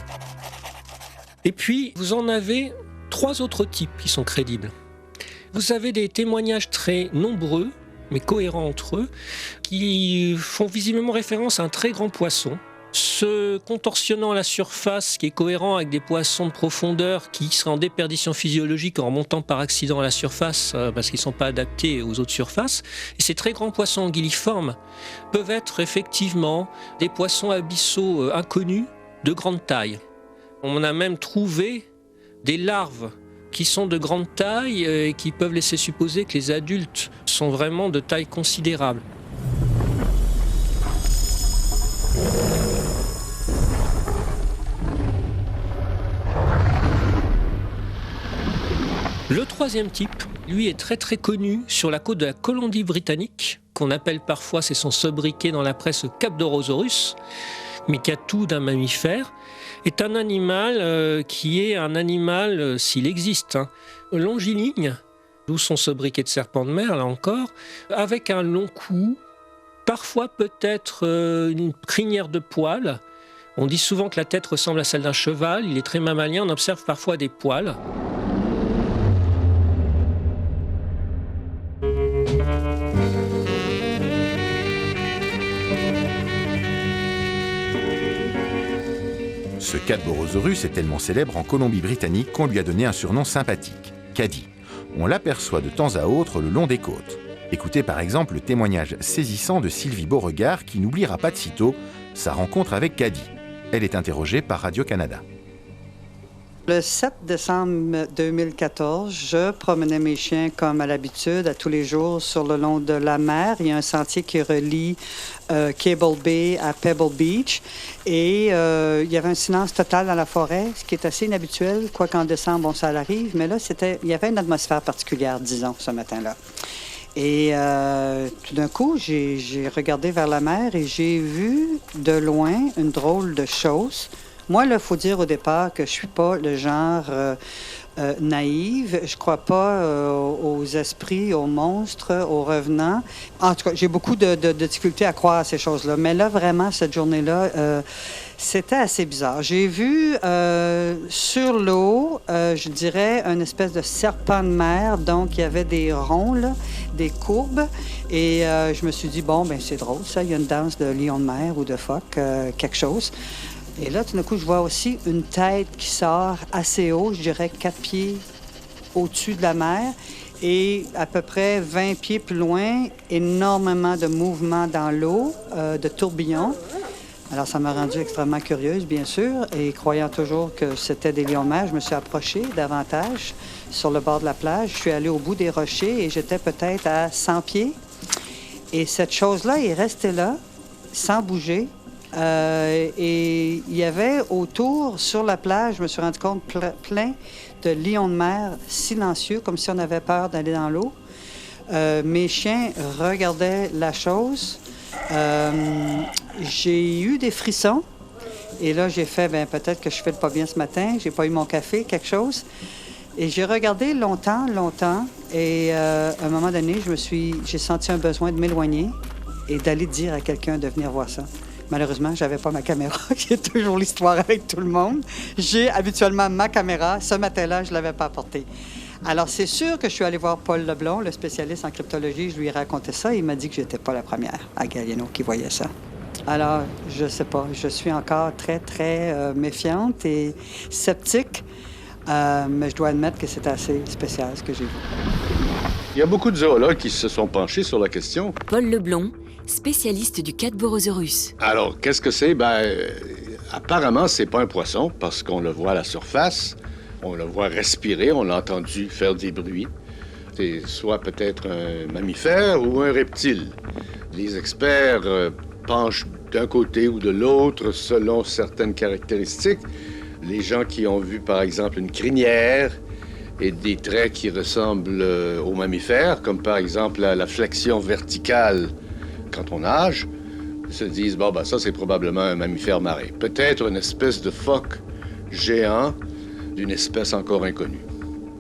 J: Et puis, vous en avez 3 autres types qui sont crédibles. Vous avez des témoignages très nombreux, mais cohérents entre eux, qui font visiblement référence à un très grand poisson, se contorsionnant à la surface, qui est cohérent avec des poissons de profondeur qui seraient en déperdition physiologique en remontant par accident à la surface parce qu'ils ne sont pas adaptés aux autres surfaces. Et ces très grands poissons anguilliformes peuvent être effectivement des poissons abyssaux inconnus de grande taille. On a même trouvé des larves qui sont de grande taille et qui peuvent laisser supposer que les adultes sont vraiment de taille considérable. Le troisième type, lui, est très très connu sur la côte de la Colombie-Britannique, qu'on appelle parfois, c'est son sobriquet dans la presse, Capdorosaurus, mais qui a tout d'un mammifère, est un animal qui est un animal, s'il existe, longiligne, d'où son sobriquet de serpent de mer, là encore, avec un long cou, parfois peut-être une crinière de poils, On dit souvent que la tête ressemble à celle d'un cheval, il est très mammalien, on observe parfois des poils.
A: Ce Cadborosaurus est tellement célèbre en Colombie-Britannique qu'on lui a donné un surnom sympathique, Caddy. On l'aperçoit de temps à autre le long des côtes. Écoutez par exemple le témoignage saisissant de Sylvie Beauregard qui n'oubliera pas de sitôt sa rencontre avec Caddy. Elle est interrogée par Radio-Canada.
T: Le 7 décembre 2014, je promenais mes chiens comme à l'habitude, à tous les jours, sur le long de la mer. Il y a un sentier qui relie Cable Bay à Pebble Beach. Et il y avait un silence total dans la forêt, ce qui est assez inhabituel, quoi qu'en décembre, bon, ça arrive. Mais là, il y avait une atmosphère particulière, disons, ce matin-là. Et tout d'un coup, j'ai regardé vers la mer et j'ai vu de loin une drôle de chose. Moi, il faut dire au départ que je ne suis pas le genre naïve. Je ne crois pas aux esprits, aux monstres, aux revenants. En tout cas, j'ai beaucoup de difficultés à croire à ces choses-là. Mais là, vraiment, cette journée-là, c'était assez bizarre. J'ai vu sur l'eau, je dirais, une espèce de serpent de mer. Donc, il y avait des ronds, là, des courbes. Et je me suis dit, bon, ben c'est drôle, ça. Il y a une danse de lion de mer ou de phoque, quelque chose. Et là, tout d'un coup, je vois aussi une tête qui sort assez haut, je dirais 4 pieds au-dessus de la mer. Et à peu près 20 pieds plus loin, énormément de mouvements dans l'eau, de tourbillons. Alors, ça m'a rendue extrêmement curieuse, bien sûr. Et croyant toujours que c'était des lions de mer, je me suis approchée davantage sur le bord de la plage. Je suis allée au bout des rochers et j'étais peut-être à 100 pieds. Et cette chose-là est restée là, sans bouger. Et il y avait autour, sur la plage, je me suis rendu compte, plein de lions de mer silencieux, comme si on avait peur d'aller dans l'eau. Mes chiens regardaient la chose. J'ai eu des frissons. Et là, j'ai fait, ben peut-être que je fais pas bien ce matin. J'ai pas eu mon café, quelque chose. Et j'ai regardé longtemps. Et à un moment donné, j'ai senti un besoin de m'éloigner et d'aller dire à quelqu'un de venir voir ça. Malheureusement, je n'avais pas ma caméra, qui est toujours l'histoire avec tout le monde. J'ai habituellement ma caméra. Ce matin-là, je ne l'avais pas apportée. Alors, c'est sûr que je suis allée voir Paul Leblond, le spécialiste en cryptologie. Je lui ai raconté ça. Il m'a dit que je n'étais pas la première à Galiano qui voyait ça. Alors, je ne sais pas. Je suis encore très, très méfiante et sceptique. Mais je dois admettre que c'est assez spécial ce que j'ai vu.
D: Il y a beaucoup de zoologues qui se sont penchés sur la question.
B: Paul Leblond, spécialiste du Cadborosaurus.
D: Alors, qu'est-ce que c'est? Apparemment, c'est pas un poisson parce qu'on le voit à la surface, on le voit respirer, on l'a entendu faire des bruits. C'est soit peut-être un mammifère ou un reptile. Les experts penchent d'un côté ou de l'autre selon certaines caractéristiques. Les gens qui ont vu, par exemple, une crinière et des traits qui ressemblent aux mammifères, comme par exemple la flexion verticale quand on nage, se disent, ça, c'est probablement un mammifère marin. Peut-être une espèce de phoque géant d'une espèce encore inconnue.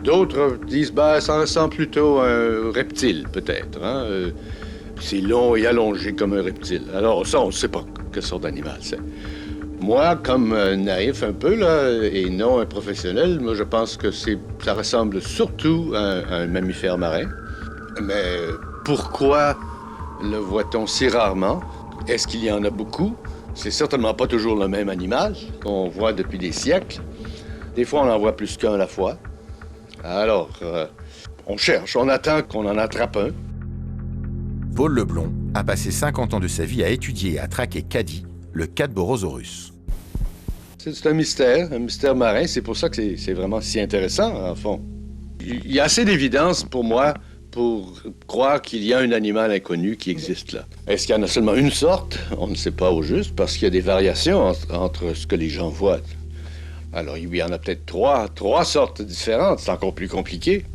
D: D'autres disent, ça ressemble plutôt à un reptile, peut-être. C'est long et allongé comme un reptile. Alors ça, on ne sait pas quelle sorte d'animal c'est. Moi, comme naïf un peu, là, et non un professionnel, moi, je pense que ça ressemble surtout à un mammifère marin. Mais pourquoi le voit-on si rarement? Est-ce qu'il y en a beaucoup? C'est certainement pas toujours le même animal qu'on voit depuis des siècles. Des fois, on en voit plus qu'un à la fois. Alors, on cherche, on attend qu'on en attrape un.
A: Paul Leblond a passé 50 ans de sa vie à étudier et à traquer Caddy, le Cadborosaurus.
D: C'est un mystère marin. C'est pour ça que c'est vraiment si intéressant, en fond. Il y a assez d'évidence pour moi pour croire qu'il y a un animal inconnu qui existe là. Est-ce qu'il y en a seulement une sorte? On ne sait pas au juste, parce qu'il y a des variations entre ce que les gens voient. Alors, il y en a peut-être trois sortes différentes. C'est encore plus compliqué.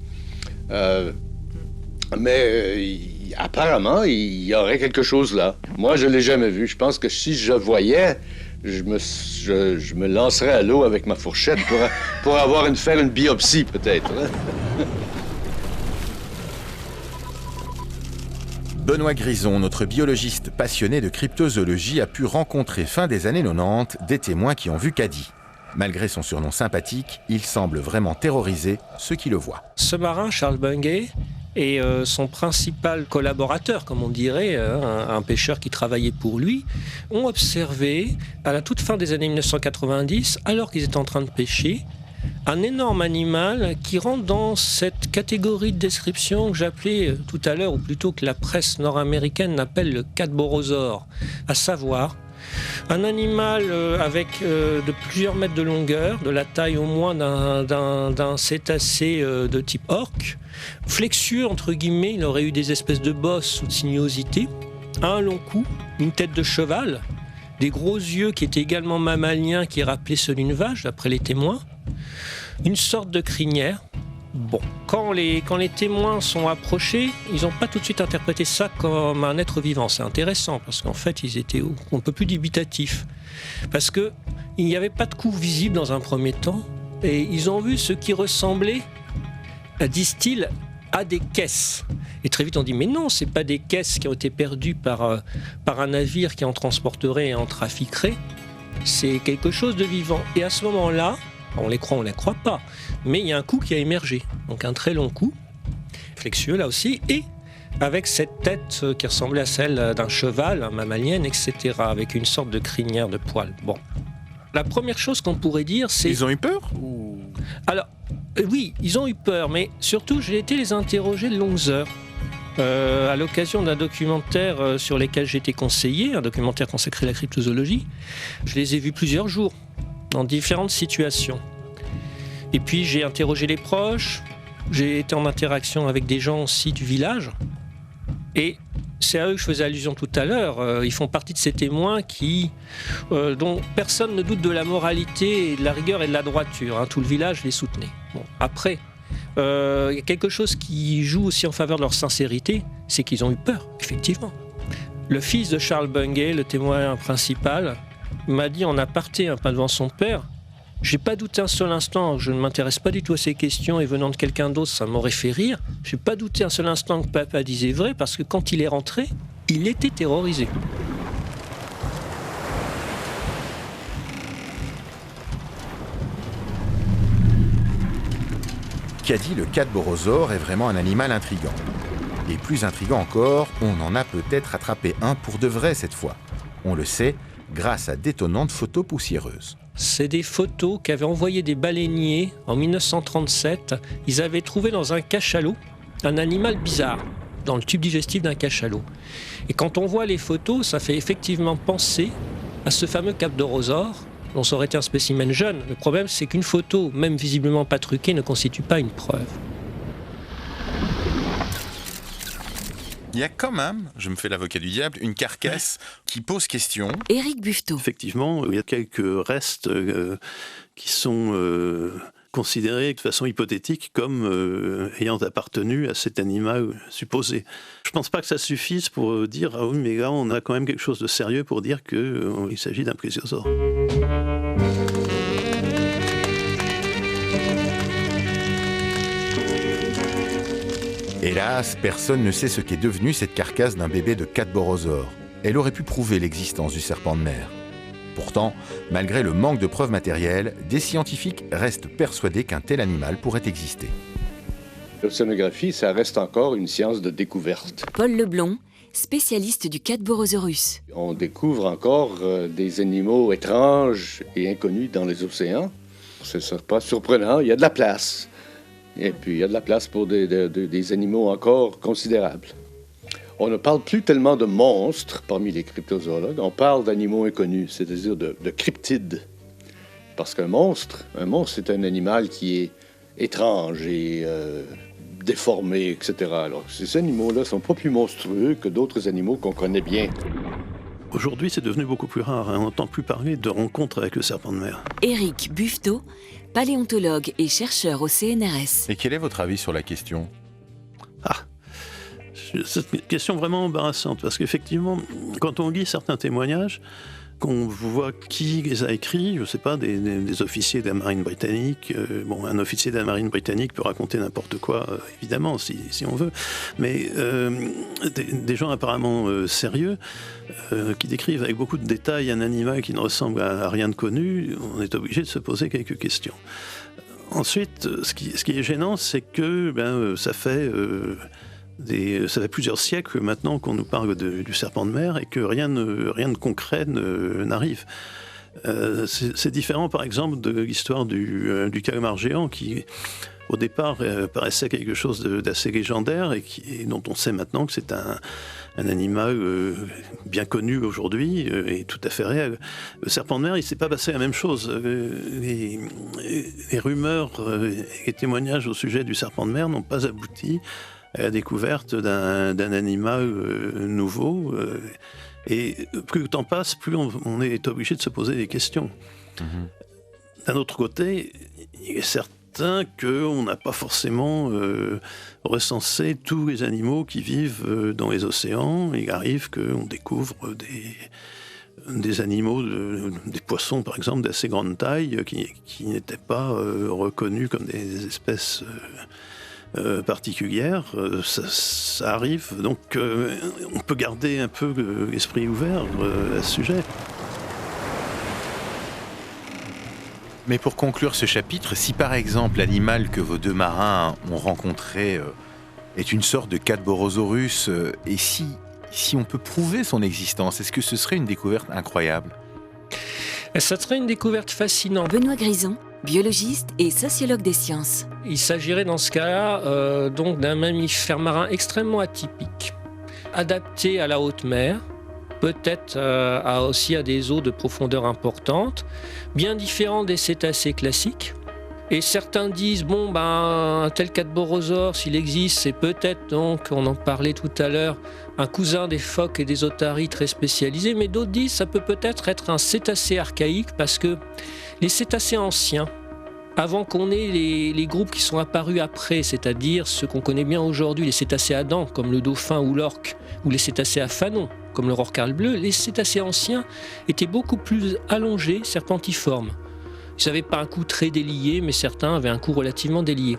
D: Mais apparemment, il y aurait quelque chose là. Moi, je ne l'ai jamais vu. Je pense que si je voyais, je me lancerais à l'eau avec ma fourchette pour faire une biopsie, peut-être.
A: Benoît Grison, notre biologiste passionné de cryptozoologie, a pu rencontrer fin des années 90 des témoins qui ont vu Caddy. Malgré son surnom sympathique, il semble vraiment terroriser ceux qui le voient.
J: Ce marin, Charles Bungay, et son principal collaborateur, comme on dirait, un pêcheur qui travaillait pour lui, ont observé, à la toute fin des années 1990, alors qu'ils étaient en train de pêcher, un énorme animal qui rentre dans cette catégorie de description que j'appelais tout à l'heure, ou plutôt que la presse nord-américaine appelle le cadborosaure, à savoir un animal avec de plusieurs mètres de longueur, de la taille au moins d'un cétacé de type orque, flexueux entre guillemets, il aurait eu des espèces de bosses ou de sinuosités, un long cou, une tête de cheval, des gros yeux qui étaient également mammaliens qui rappelaient ceux d'une vache d'après les témoins, une sorte de crinière. Bon, quand les témoins sont approchés, ils n'ont pas tout de suite interprété ça comme un être vivant. C'est intéressant parce qu'en fait, ils étaient un peu plus dubitatifs. Parce qu'il n'y avait pas de cou visible dans un premier temps et ils ont vu ce qui ressemblait, disent-ils, à des caisses. Et très vite, on dit, mais non, ce n'est pas des caisses qui ont été perdues par un navire qui en transporterait et en trafiquerait. C'est quelque chose de vivant. Et à ce moment-là, on les croit, on les croit pas. Mais il y a un cou qui a émergé. Donc un très long cou, flexueux là aussi, et avec cette tête qui ressemblait à celle d'un cheval, un mammalienne, etc., avec une sorte de crinière de poils. Bon. La première chose qu'on pourrait dire, c'est...
A: Ils ont eu peur
J: Alors, oui, ils ont eu peur, mais surtout, j'ai été les interroger de longues heures. À l'occasion d'un documentaire sur lequel j'ai été conseillé, un documentaire consacré à la cryptozoologie, je les ai vus plusieurs jours, dans différentes situations. Et puis j'ai interrogé les proches, j'ai été en interaction avec des gens aussi du village, et c'est à eux que je faisais allusion tout à l'heure. Ils font partie de ces témoins dont personne ne doute de la moralité, et de la rigueur et de la droiture. Tout le village les soutenait. Bon, après, il y a quelque chose qui joue aussi en faveur de leur sincérité, c'est qu'ils ont eu peur, effectivement. Le fils de Charles Bungay, le témoin principal, m'a dit en aparté, pas devant son père, j'ai pas douté un seul instant, je ne m'intéresse pas du tout à ces questions et venant de quelqu'un d'autre, ça m'aurait fait rire. J'ai pas douté un seul instant que papa disait vrai parce que quand il est rentré, il était terrorisé.
A: Caddy, le cadborosaure, est vraiment un animal intriguant. Et plus intriguant encore, on en a peut-être attrapé un pour de vrai cette fois. On le sait, grâce à d'étonnantes photos poussiéreuses.
J: C'est des photos qu'avaient envoyées des baleiniers en 1937. Ils avaient trouvé dans un cachalot un animal bizarre, dans le tube digestif d'un cachalot. Et quand on voit les photos, ça fait effectivement penser à ce fameux cadborosaure, dont ça aurait été un spécimen jeune. Le problème, c'est qu'une photo, même visiblement pas truquée, ne constitue pas une preuve.
A: Il y a quand même, je me fais l'avocat du diable, une carcasse qui pose question.
B: Éric Buffetot.
E: Effectivement, il y a quelques restes qui sont considérés de façon hypothétique comme ayant appartenu à cet animal supposé. Je ne pense pas que ça suffise pour dire « Ah oui, mais là, on a quand même quelque chose de sérieux pour dire qu'il s'agit d'un plésiosaure ».
A: Hélas, personne ne sait ce qu'est devenu cette carcasse d'un bébé de cadborosaure. Elle aurait pu prouver l'existence du serpent de mer. Pourtant, malgré le manque de preuves matérielles, des scientifiques restent persuadés qu'un tel animal pourrait exister.
D: L'océanographie, ça reste encore une science de découverte.
B: Paul Leblond, spécialiste du cadborosaurus.
D: On découvre encore des animaux étranges et inconnus dans les océans. C'est pas surprenant, il y a de la place. Et puis, il y a de la place pour des animaux encore considérables. On ne parle plus tellement de monstres parmi les cryptozoologues, on parle d'animaux inconnus, c'est-à-dire de cryptides. Parce qu'un monstre, c'est un animal qui est étrange et déformé, etc. Alors, ces animaux-là ne sont pas plus monstrueux que d'autres animaux qu'on connaît bien.
E: Aujourd'hui, c'est devenu beaucoup plus rare. On n'entend plus parler de rencontres avec le serpent de mer.
B: Éric Buffetot, paléontologue et chercheur au CNRS.
A: Et quel est votre avis sur la question ?
E: C'est une question vraiment embarrassante, parce qu'effectivement, quand on lit certains témoignages, qu'on voit qui les a écrits, je ne sais pas, des officiers de la marine britannique. Un officier de la marine britannique peut raconter n'importe quoi, évidemment, si on veut, mais des gens apparemment sérieux qui décrivent avec beaucoup de détails un animal qui ne ressemble à rien de connu, on est obligé de se poser quelques questions. Ensuite, ce qui est gênant, c'est que ça fait plusieurs siècles maintenant qu'on nous parle du serpent de mer et que rien de concret n'arrive. C'est différent, par exemple, de l'histoire du calmar géant qui, au départ, paraissait quelque chose d'assez légendaire et dont on sait maintenant que c'est un animal bien connu aujourd'hui et tout à fait réel. Le serpent de mer, il ne s'est pas passé la même chose. Les rumeurs et les témoignages au sujet du serpent de mer n'ont pas abouti à la découverte d'un animal nouveau. Et plus le temps passe, plus on est obligé de se poser des questions. D'un autre côté, il est certain qu'on n'a pas forcément recensé tous les animaux qui vivent dans les océans. Il arrive qu'on découvre des animaux, des poissons par exemple, d'assez grande taille, qui n'étaient pas reconnus comme des espèces particulière, ça arrive, donc on peut garder un peu l'esprit ouvert à ce sujet.
A: Mais pour conclure ce chapitre, si par exemple l'animal que vos deux marins ont rencontré est une sorte de Cadborosaurus, et si on peut prouver son existence, est-ce que ce serait une découverte incroyable ?
J: Ça serait une découverte fascinante.
B: Benoît Grison, biologiste et sociologue des sciences.
J: Il s'agirait dans ce cas-là donc d'un mammifère marin extrêmement atypique, adapté à la haute mer, peut-être aussi à des eaux de profondeur importante, bien différent des cétacés classiques. Et certains disent, un tel Cadborosaure, s'il existe, c'est peut-être donc, on en parlait tout à l'heure, un cousin des phoques et des otaries très spécialisés, mais d'autres disent, ça peut peut-être être un cétacé archaïque, parce que les cétacés anciens, avant qu'on ait les groupes qui sont apparus après, c'est-à-dire ceux qu'on connaît bien aujourd'hui, les cétacés à dents, comme le dauphin ou l'orque, ou les cétacés à fanons, comme le rorqual bleu, les cétacés anciens étaient beaucoup plus allongés, serpentiformes. Ils n'avaient pas un cou très délié, mais certains avaient un cou relativement délié.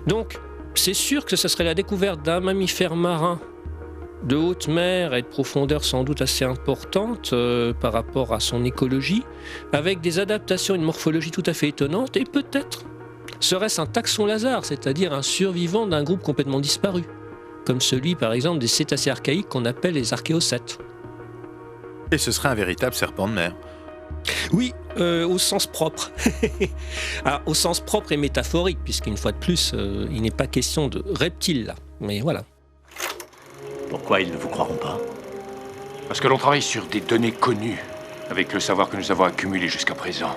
J: Donc, c'est sûr que ce serait la découverte d'un mammifère marin de haute mer et de profondeur sans doute assez importante par rapport à son écologie, avec des adaptations, une morphologie tout à fait étonnante, et peut-être serait-ce un taxon Lazare, c'est-à-dire un survivant d'un groupe complètement disparu, comme celui par exemple des cétacés archaïques qu'on appelle les archéocètes.
A: Et ce serait un véritable serpent de mer.
J: Oui, au sens propre. Alors, au sens propre et métaphorique, puisqu'une fois de plus, il n'est pas question de reptiles là, mais voilà.
L: Pourquoi ils ne vous croiront pas ? Parce que l'on travaille sur des données connues, avec le savoir que nous avons accumulé jusqu'à présent.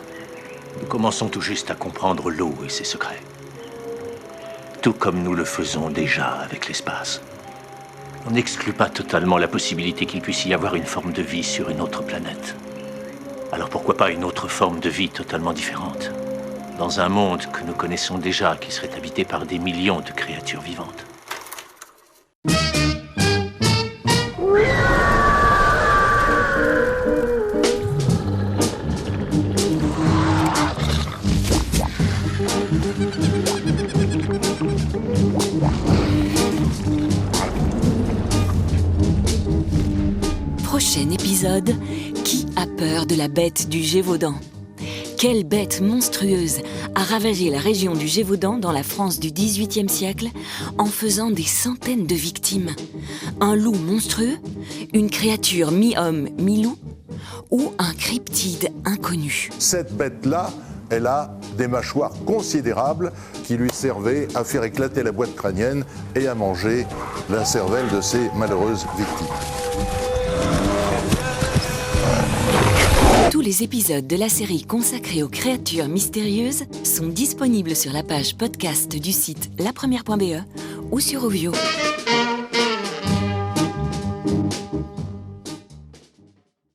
U: Nous commençons tout juste à comprendre l'eau et ses secrets. Tout comme nous le faisons déjà avec l'espace. On n'exclut pas totalement la possibilité qu'il puisse y avoir une forme de vie sur une autre planète. Alors pourquoi pas une autre forme de vie totalement différente, dans un monde que nous connaissons déjà, qui serait habité par des millions de créatures vivantes.
B: Prochain épisode, qui a peur de la bête du Gévaudan ? Quelle bête monstrueuse a ravagé la région du Gévaudan dans la France du XVIIIe siècle en faisant des centaines de victimes ? Un loup monstrueux ? Une créature mi-homme, mi-loup ? Ou un cryptide inconnu ?
V: Cette bête-là, elle a des mâchoires considérables qui lui servaient à faire éclater la boîte crânienne et à manger la cervelle de ses malheureuses victimes.
B: Tous les épisodes de la série consacrée aux créatures mystérieuses sont disponibles sur la page podcast du site lapremière.be ou sur Ovio.